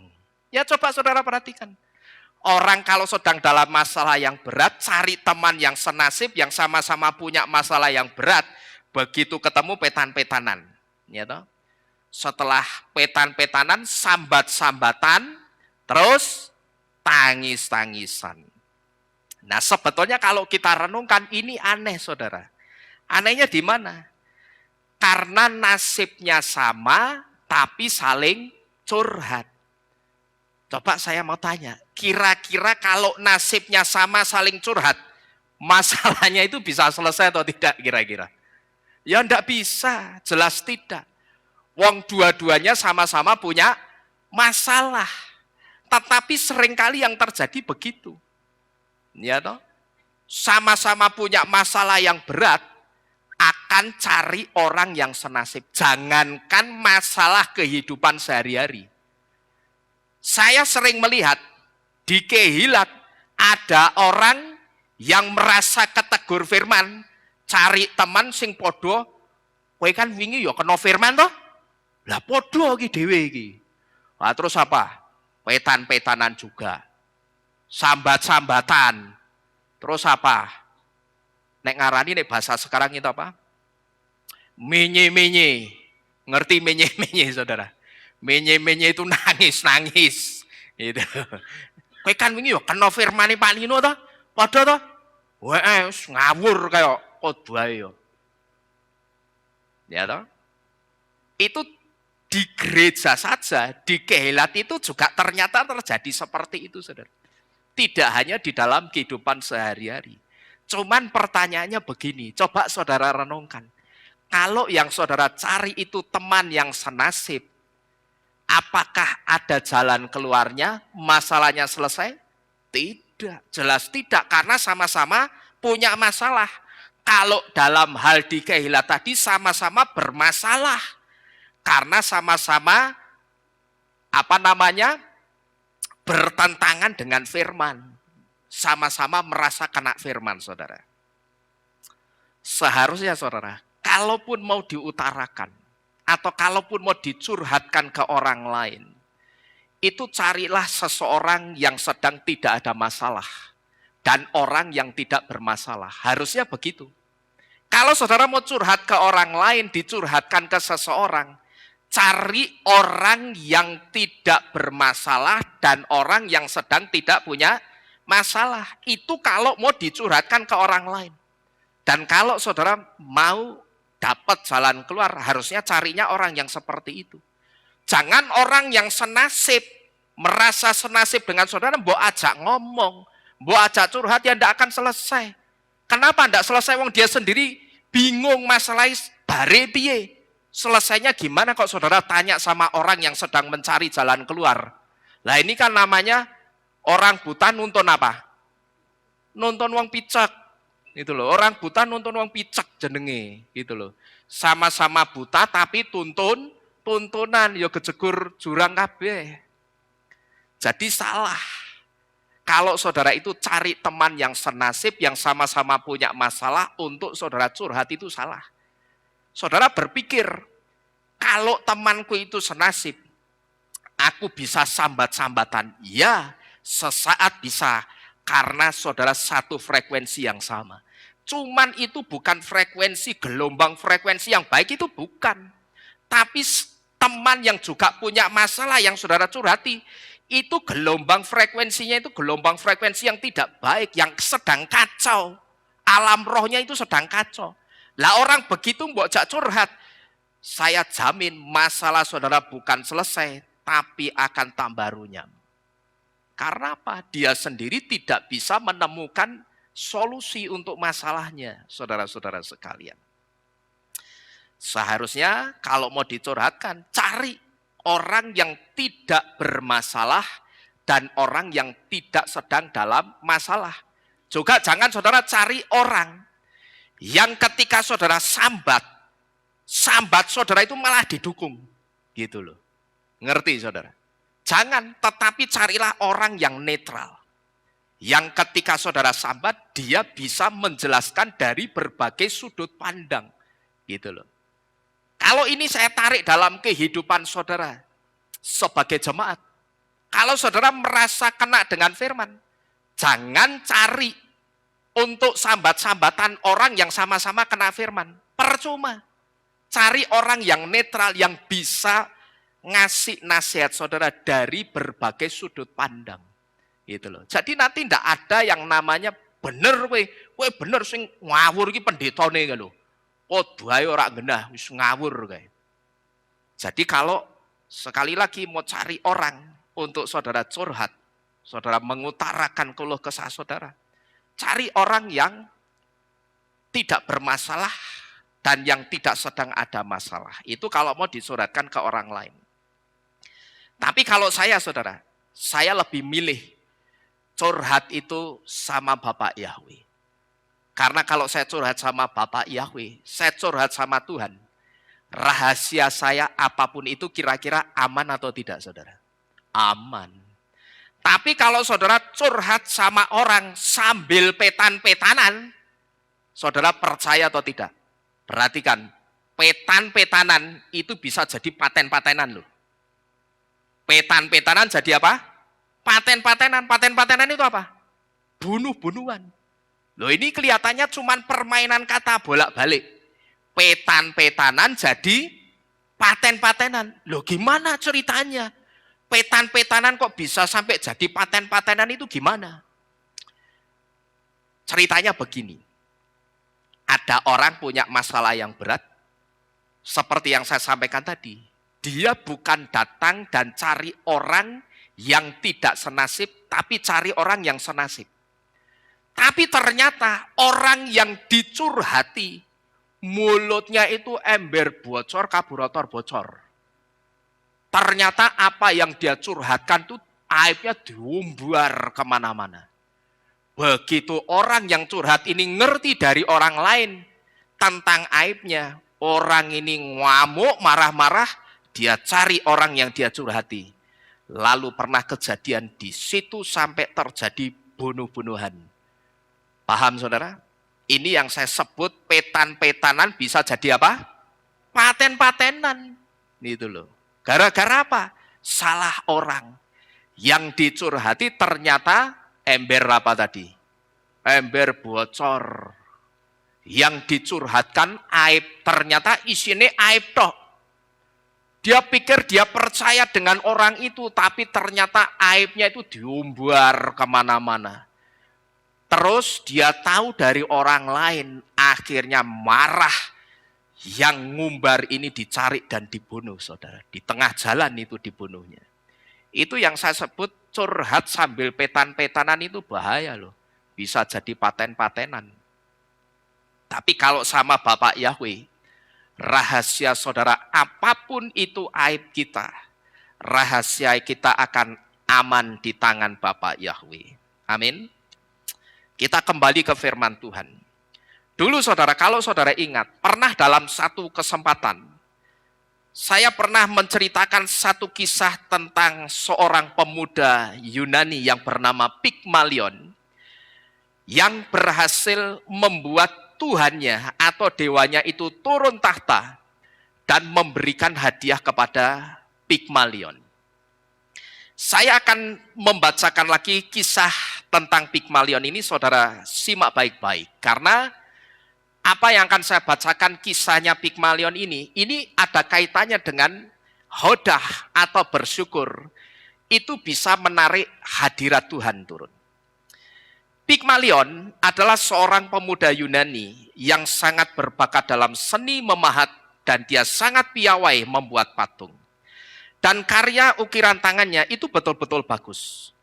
S1: Ya coba saudara perhatikan. Orang kalau sedang dalam masalah yang berat, cari teman yang senasib, yang sama-sama punya masalah yang berat, begitu ketemu petan-petanan, ya toh. Setelah petan-petanan, sambat-sambatan, terus tangis-tangisan. Nah, sebetulnya kalau kita renungkan ini aneh, saudara. Anehnya di mana? Karena nasibnya sama, tapi saling curhat. Coba saya mau tanya, kira-kira kalau nasibnya sama saling curhat, masalahnya itu bisa selesai atau tidak kira-kira? Ya enggak bisa, jelas tidak. Wong dua-duanya sama-sama punya masalah. Tetapi seringkali yang terjadi begitu. Ya toh? Sama-sama punya masalah yang berat, akan cari orang yang senasib. Jangankan masalah kehidupan sehari-hari. Saya sering melihat di Kehilat ada orang yang merasa ketegur firman, cari teman sing podo, kowe kan wingi ya kena firman toh? Lah podo iki dhewe iki. Nah, terus apa? Petan-petanan juga. Sambat-sambatan. Terus apa? Nek ngarani nek bahasa sekarang itu apa? Menye-menye. Ngerti menye-menye, saudara? Menye-menye itu nangis-nangis. Gitu. Kowe kan wingi yo kena firmane Pak Lino toh? Padha toh? Wes ngawur kaya khotbah yo. Ya toh? Itu di gereja saja, di kehilat itu juga ternyata terjadi seperti itu, saudara. Tidak hanya di dalam kehidupan sehari-hari. Cuman pertanyaannya begini, coba saudara renungkan. Kalau yang saudara cari itu teman yang senasib, apakah ada jalan keluarnya? Masalahnya selesai? Tidak, jelas tidak, karena sama-sama punya masalah. Kalau dalam hal di kehilat tadi sama-sama bermasalah. Karena sama-sama bertentangan dengan firman. Sama-sama merasa kena firman, saudara. Seharusnya, saudara, kalaupun mau diutarakan, atau kalaupun mau dicurhatkan ke orang lain, itu carilah seseorang yang sedang tidak ada masalah. Dan orang yang tidak bermasalah. Harusnya begitu. Kalau saudara mau curhat ke orang lain, dicurhatkan ke seseorang, cari orang yang tidak bermasalah dan orang yang sedang tidak punya masalah. Itu kalau mau dicurhatkan ke orang lain. Dan kalau saudara mau dapat jalan keluar, harusnya carinya orang yang seperti itu. Jangan orang yang senasib, merasa senasib dengan saudara, mbok ajak ngomong, mbok ajak curhat, ya tidak akan selesai. Kenapa tidak selesai? Wong dia sendiri bingung masalahnya bare piye. Selesainya gimana kok saudara tanya sama orang yang sedang mencari jalan keluar. Lah ini kan namanya orang buta nuntun apa? Nuntun wong picek. Itu loh, orang buta nuntun wong picek jenenge, gitu loh. Sama-sama buta tapi tuntunan ya kejegur jurang kabeh. Jadi salah. Kalau saudara itu cari teman yang senasib, yang sama-sama punya masalah untuk saudara curhat, itu salah. Saudara berpikir, kalau temanku itu senasib, aku bisa sambat-sambatan. Ya, sesaat bisa, karena saudara satu frekuensi yang sama. Cuman itu bukan frekuensi, gelombang frekuensi yang baik itu bukan. Tapi teman yang juga punya masalah yang saudara curhati, itu gelombang frekuensinya itu gelombang frekuensi yang tidak baik, yang sedang kacau. Alam rohnya itu sedang kacau. Lah orang begitu mbok jak curhat, saya jamin masalah saudara bukan selesai, tapi akan tambah runyam. Karena apa? Dia sendiri tidak bisa menemukan solusi untuk masalahnya, saudara-saudara sekalian. Seharusnya kalau mau dicurhatkan, cari orang yang tidak bermasalah dan orang yang tidak sedang dalam masalah. Juga jangan saudara cari orang yang ketika saudara sambat saudara itu malah didukung. Gitu loh. Ngerti saudara? Jangan, tetapi carilah orang yang netral. Yang ketika saudara sambat, dia bisa menjelaskan dari berbagai sudut pandang. Gitu loh. Kalau ini saya tarik dalam kehidupan saudara sebagai jemaat. Kalau saudara merasa kena dengan firman, jangan cari untuk sambat-sambatan orang yang sama-sama kena firman. Percuma. Cari orang yang netral, yang bisa ngasih nasihat saudara dari berbagai sudut pandang. Gitu loh. Jadi nanti tidak ada yang namanya bener we bener sing ngawur iki pendetane lho. Oh, bae ora genah wis ngawur kae. Jadi kalau sekali lagi mau cari orang untuk saudara curhat, saudara mengutarakan keluh kesah saudara, cari orang yang tidak bermasalah dan yang tidak sedang ada masalah. Itu kalau mau disuratkan ke orang lain. Tapi kalau saya saudara, saya lebih milih curhat itu sama Bapak Yahweh. Karena kalau saya curhat sama Bapak Yahweh, saya curhat sama Tuhan. Rahasia saya apapun itu kira-kira aman atau tidak saudara? Aman. Tapi kalau saudara curhat sama orang sambil petan-petanan, saudara percaya atau tidak? Perhatikan, petan-petanan itu bisa jadi paten-patenan loh. Petan-petanan jadi apa? Paten-patenan. Paten-patenan itu apa? Bunuh-bunuhan. Loh ini kelihatannya cuma permainan kata bolak-balik. Petan-petanan jadi paten-patenan. Loh gimana ceritanya? Petan-petanan kok bisa sampai jadi paten-patenan itu gimana? Ceritanya begini. Ada orang punya masalah yang berat, seperti yang saya sampaikan tadi. Dia bukan datang dan cari orang yang tidak senasib, tapi cari orang yang senasib. Tapi ternyata orang yang dicurhati, mulutnya itu ember bocor, karburator bocor. Ternyata apa yang dia curhatkan itu aibnya diumbar kemana-mana. Begitu orang yang curhat ini ngerti dari orang lain tentang aibnya, orang ini ngamuk, marah-marah, dia cari orang yang dia curhati. Lalu pernah kejadian di situ sampai terjadi bunuh-bunuhan. Paham saudara? Ini yang saya sebut petan-petanan bisa jadi apa? Paten-patenan. Itu loh. Gara-gara apa? Salah orang. Yang dicurhati ternyata ember apa tadi? Ember bocor. Yang dicurhatkan aib, ternyata isinya aib toh. Dia pikir dia percaya dengan orang itu, tapi ternyata aibnya itu diumbar kemana-mana. Terus dia tahu dari orang lain, akhirnya marah. Yang ngumbar ini dicari dan dibunuh, saudara. Di tengah jalan itu dibunuhnya. Itu yang saya sebut curhat sambil petan-petanan itu bahaya loh. Bisa jadi paten-patenan. Tapi kalau sama Bapak Yahweh, rahasia saudara, apapun itu aib kita, rahasia kita akan aman di tangan Bapak Yahweh. Amin. Kita kembali ke firman Tuhan. Dulu saudara, kalau saudara ingat, pernah dalam satu kesempatan, saya pernah menceritakan satu kisah tentang seorang pemuda Yunani yang bernama Pygmalion, yang berhasil membuat Tuhannya atau dewanya itu turun tahta dan memberikan hadiah kepada Pygmalion. Saya akan membacakan lagi kisah tentang Pygmalion ini, saudara simak baik-baik. Karena apa yang akan saya bacakan kisahnya Pygmalion ini ada kaitannya dengan hodah atau bersyukur. Itu bisa menarik hadirat Tuhan turun. Pygmalion adalah seorang pemuda Yunani yang sangat berbakat dalam seni memahat dan dia sangat piawai membuat patung. Dan karya ukiran tangannya itu betul-betul bagus.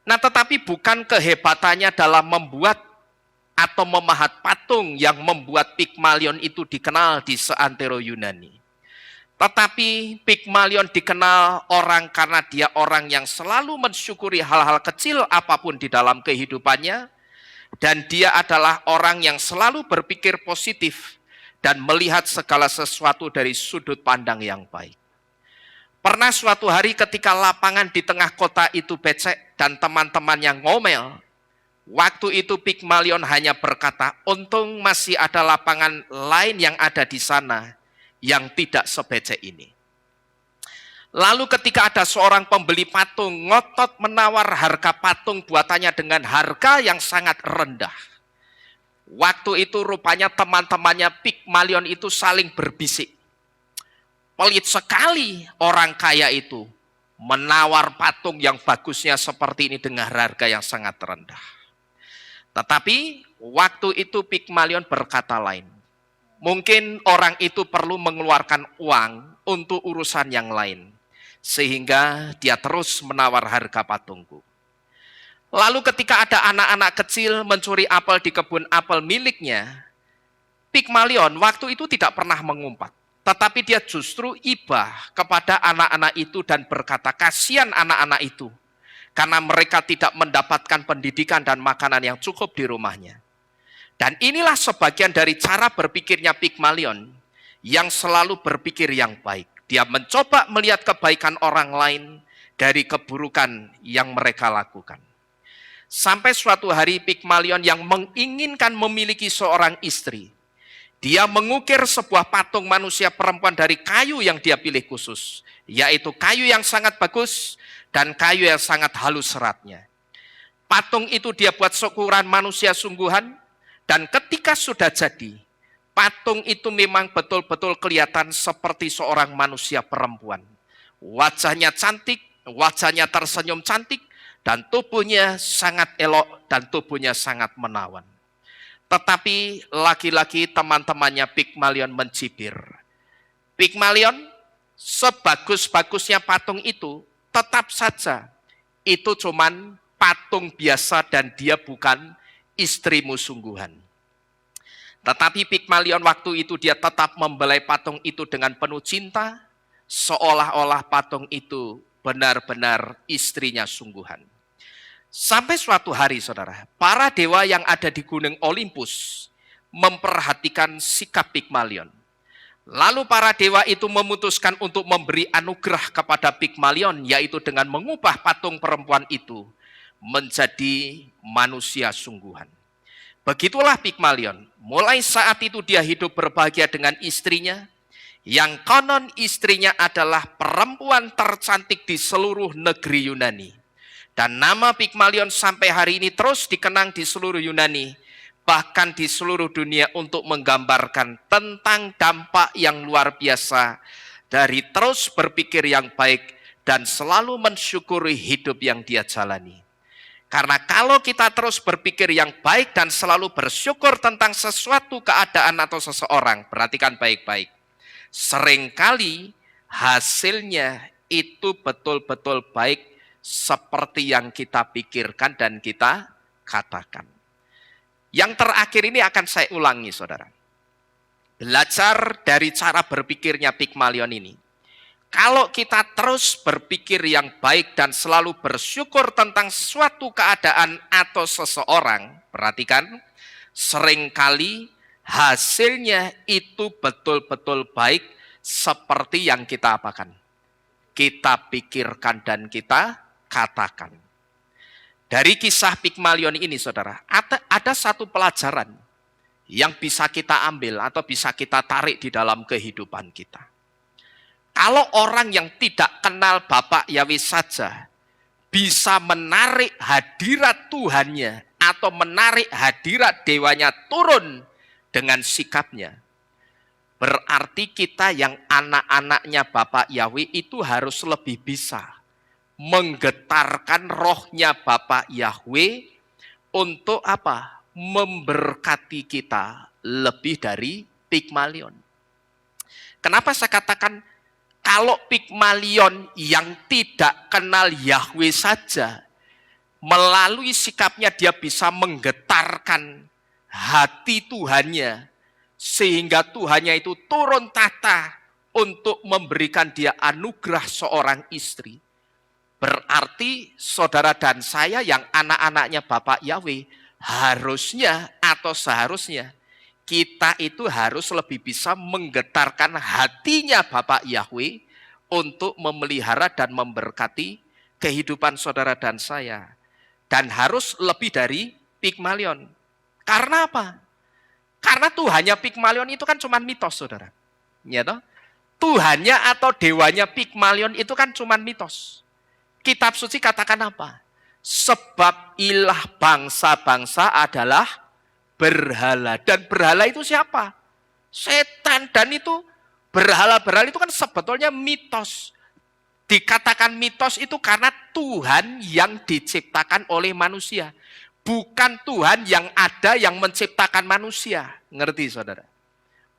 S1: Nah, tetapi bukan kehebatannya dalam membuat atau memahat patung yang membuat Pygmalion itu dikenal di seantero Yunani. Tetapi Pygmalion dikenal orang karena dia orang yang selalu mensyukuri hal-hal kecil apapun di dalam kehidupannya. Dan dia adalah orang yang selalu berpikir positif dan melihat segala sesuatu dari sudut pandang yang baik. Pernah suatu hari ketika lapangan di tengah kota itu becek dan teman-teman yang ngomel, waktu itu Pygmalion hanya berkata, untung masih ada lapangan lain yang ada di sana yang tidak sebecek ini. Lalu ketika ada seorang pembeli patung ngotot menawar harga patung buatannya dengan harga yang sangat rendah. Waktu itu rupanya teman-temannya Pygmalion itu saling berbisik. Pelit sekali orang kaya itu menawar patung yang bagusnya seperti ini dengan harga yang sangat rendah. Tetapi waktu itu Pygmalion berkata lain. Mungkin orang itu perlu mengeluarkan uang untuk urusan yang lain. Sehingga dia terus menawar harga patungku. Lalu ketika ada anak-anak kecil mencuri apel di kebun apel miliknya, Pygmalion waktu itu tidak pernah mengumpat. Tetapi dia justru ibah kepada anak-anak itu dan berkata, kasihan anak-anak itu. Karena mereka tidak mendapatkan pendidikan dan makanan yang cukup di rumahnya. Dan inilah sebagian dari cara berpikirnya Pygmalion yang selalu berpikir yang baik. Dia mencoba melihat kebaikan orang lain dari keburukan yang mereka lakukan. Sampai suatu hari Pygmalion yang menginginkan memiliki seorang istri, dia mengukir sebuah patung manusia perempuan dari kayu yang dia pilih khusus, yaitu kayu yang sangat bagus dan kayu yang sangat halus seratnya. Patung itu dia buat seukuran manusia sungguhan, dan ketika sudah jadi, patung itu memang betul-betul kelihatan seperti seorang manusia perempuan. Wajahnya cantik, wajahnya tersenyum cantik, dan tubuhnya sangat elok dan tubuhnya sangat menawan. Tetapi lagi-lagi teman-temannya Pygmalion mencibir. Pygmalion, sebagus-bagusnya patung itu, tetap saja itu cuman patung biasa dan dia bukan istrimu sungguhan. Tetapi Pygmalion waktu itu dia tetap membelai patung itu dengan penuh cinta, seolah-olah patung itu benar-benar istrinya sungguhan. Sampai suatu hari, saudara, para dewa yang ada di Gunung Olympus memperhatikan sikap Pygmalion. Lalu para dewa itu memutuskan untuk memberi anugerah kepada Pygmalion, yaitu dengan mengubah patung perempuan itu menjadi manusia sungguhan. Begitulah Pygmalion. Mulai saat itu dia hidup berbahagia dengan istrinya, yang konon istrinya adalah perempuan tercantik di seluruh negeri Yunani. Dan nama Pygmalion sampai hari ini terus dikenang di seluruh Yunani, bahkan di seluruh dunia untuk menggambarkan tentang dampak yang luar biasa dari terus berpikir yang baik dan selalu mensyukuri hidup yang dia jalani. Karena kalau kita terus berpikir yang baik dan selalu bersyukur tentang sesuatu keadaan atau seseorang, perhatikan baik-baik. Seringkali hasilnya itu betul-betul baik seperti yang kita pikirkan dan kita katakan. Yang terakhir ini akan saya ulangi, saudara. Belajar dari cara berpikirnya Pygmalion ini. Kalau kita terus berpikir yang baik dan selalu bersyukur tentang suatu keadaan atau seseorang, perhatikan, seringkali hasilnya itu betul-betul baik seperti yang kita apakan? Kita pikirkan dan kita katakan. Dari kisah Pygmalion ini, saudara, ada satu pelajaran yang bisa kita ambil atau bisa kita tarik di dalam kehidupan kita. Kalau orang yang tidak kenal Bapak Yahweh saja bisa menarik hadirat Tuhannya atau menarik hadirat dewanya turun dengan sikapnya, berarti kita yang anak-anaknya Bapak Yahweh itu harus lebih bisa menggetarkan rohnya Bapak Yahweh untuk apa? Memberkati kita lebih dari Pygmalion. Kenapa saya katakan kalau Pygmalion yang tidak kenal Yahweh saja, melalui sikapnya dia bisa menggetarkan hati Tuhannya, sehingga Tuhannya itu turun tahta untuk memberikan dia anugerah seorang istri. Berarti saudara dan saya yang anak-anaknya Bapak Yahweh, harusnya atau seharusnya kita itu harus lebih bisa menggetarkan hatinya Bapak Yahweh untuk memelihara dan memberkati kehidupan saudara dan saya. Dan harus lebih dari Pygmalion. Karena apa? Karena Tuhannya Pygmalion itu kan cuma mitos, saudara. Ya toh? Tuhannya atau dewanya Pygmalion itu kan cuma mitos. Kitab suci katakan apa? Sebab ilah bangsa-bangsa adalah berhala. Dan berhala itu siapa? Setan. Dan itu berhala-berhala itu kan sebetulnya mitos. Dikatakan mitos itu karena Tuhan yang diciptakan oleh manusia. Bukan Tuhan yang ada yang menciptakan manusia. Ngerti saudara?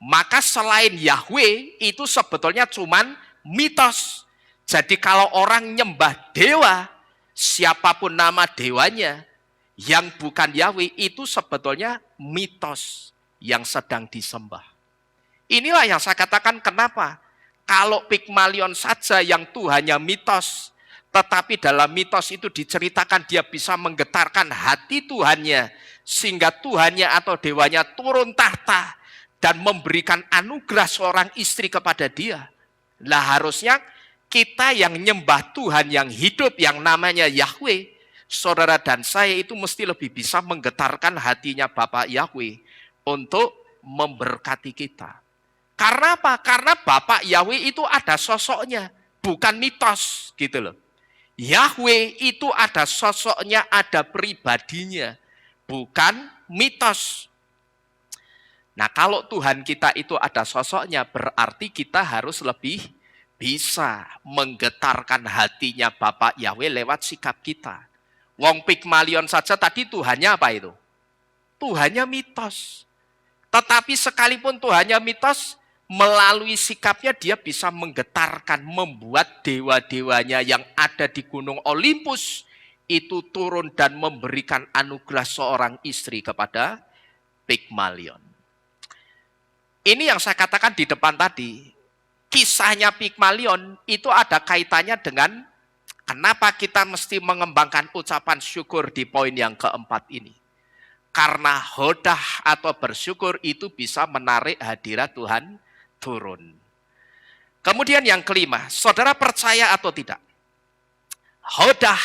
S1: Maka selain Yahweh itu sebetulnya cuman mitos. Jadi kalau orang nyembah dewa, siapapun nama dewanya, yang bukan Yahweh itu sebetulnya mitos yang sedang disembah. Inilah yang saya katakan kenapa. Kalau Pygmalion saja yang Tuhannya mitos, tetapi dalam mitos itu diceritakan dia bisa menggetarkan hati Tuhannya, sehingga Tuhannya atau dewanya turun tahta dan memberikan anugerah seorang istri kepada dia. Lah harusnya kita yang nyembah Tuhan yang hidup yang namanya Yahweh, saudara dan saya itu mesti lebih bisa menggetarkan hatinya Bapak Yahweh untuk memberkati kita. Karena apa? Karena Bapak Yahweh itu ada sosoknya, bukan mitos gitu loh. Yahweh itu ada sosoknya, ada pribadinya, bukan mitos. Nah kalau Tuhan kita itu ada sosoknya, berarti kita harus lebih bisa menggetarkan hatinya Bapak Yahweh lewat sikap kita. Wong Pygmalion saja tadi Tuhannya apa itu? Tuhannya mitos. Tetapi sekalipun Tuhannya mitos, melalui sikapnya dia bisa menggetarkan, membuat dewa-dewanya yang ada di Gunung Olympus itu turun dan memberikan anugerah seorang istri kepada Pygmalion. Ini yang saya katakan di depan tadi. Kisahnya Pygmalion itu ada kaitannya dengan kenapa kita mesti mengembangkan ucapan syukur di poin yang keempat ini. Karena hodah atau bersyukur itu bisa menarik hadirat Tuhan turun. Kemudian yang kelima, saudara percaya atau tidak? Hodah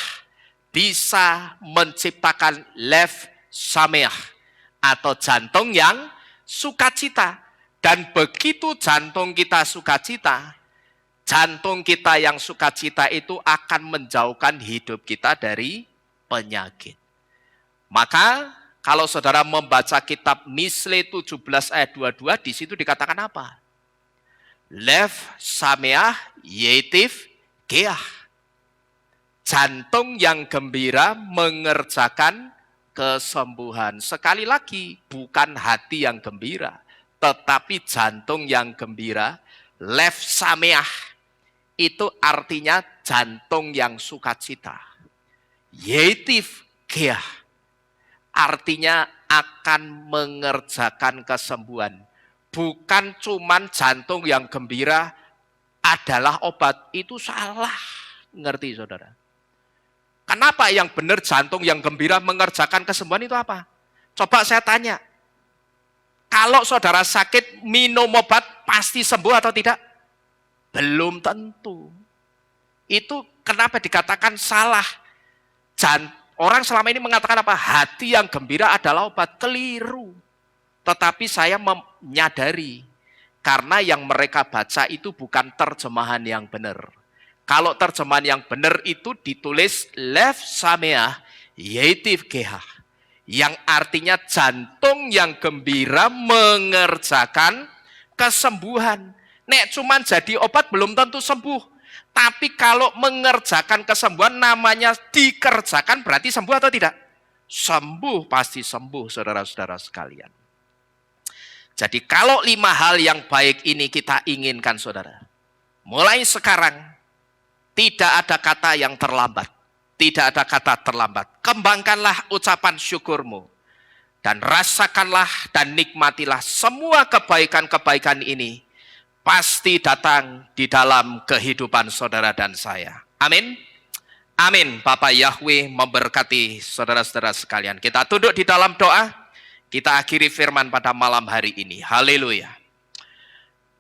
S1: bisa menciptakan lev sameach atau jantung yang sukacita. Dan begitu jantung kita sukacita, jantung kita yang sukacita itu akan menjauhkan hidup kita dari penyakit. Maka kalau saudara membaca kitab Misle 17 ayat 22, di situ dikatakan apa? Lev sameach yetiv geah. Jantung yang gembira mengerjakan kesembuhan. Sekali lagi, bukan hati yang gembira, tetapi jantung yang gembira. Lev sameach itu artinya jantung yang sukacita. Yetiv geah artinya akan mengerjakan kesembuhan. Bukan cuman jantung yang gembira adalah obat, itu salah. Ngerti saudara? Kenapa yang benar jantung yang gembira mengerjakan kesembuhan itu apa? Coba saya tanya. Kalau saudara sakit minum obat pasti sembuh atau tidak? Belum tentu. Itu kenapa dikatakan salah. Orang selama ini mengatakan apa? Hati yang gembira adalah obat. Keliru. Tetapi saya menyadari. Karena yang mereka baca itu bukan terjemahan yang benar. Kalau terjemahan yang benar itu ditulis lev sameach yetiv geah. Yang artinya jantung yang gembira mengerjakan kesembuhan. Nek cuman jadi obat belum tentu sembuh. Tapi kalau mengerjakan kesembuhan namanya dikerjakan berarti sembuh atau tidak? Sembuh, pasti sembuh saudara-saudara sekalian. Jadi kalau 5 hal yang baik ini kita inginkan saudara. Mulai sekarang tidak ada kata yang terlambat. Tidak ada kata terlambat. Kembangkanlah ucapan syukurmu. Dan rasakanlah dan nikmatilah semua kebaikan-kebaikan ini. Pasti datang di dalam kehidupan saudara dan saya. Amin. Amin. Bapak Yahweh memberkati saudara-saudara sekalian. Kita tunduk di dalam doa. Kita akhiri firman pada malam hari ini. Haleluya.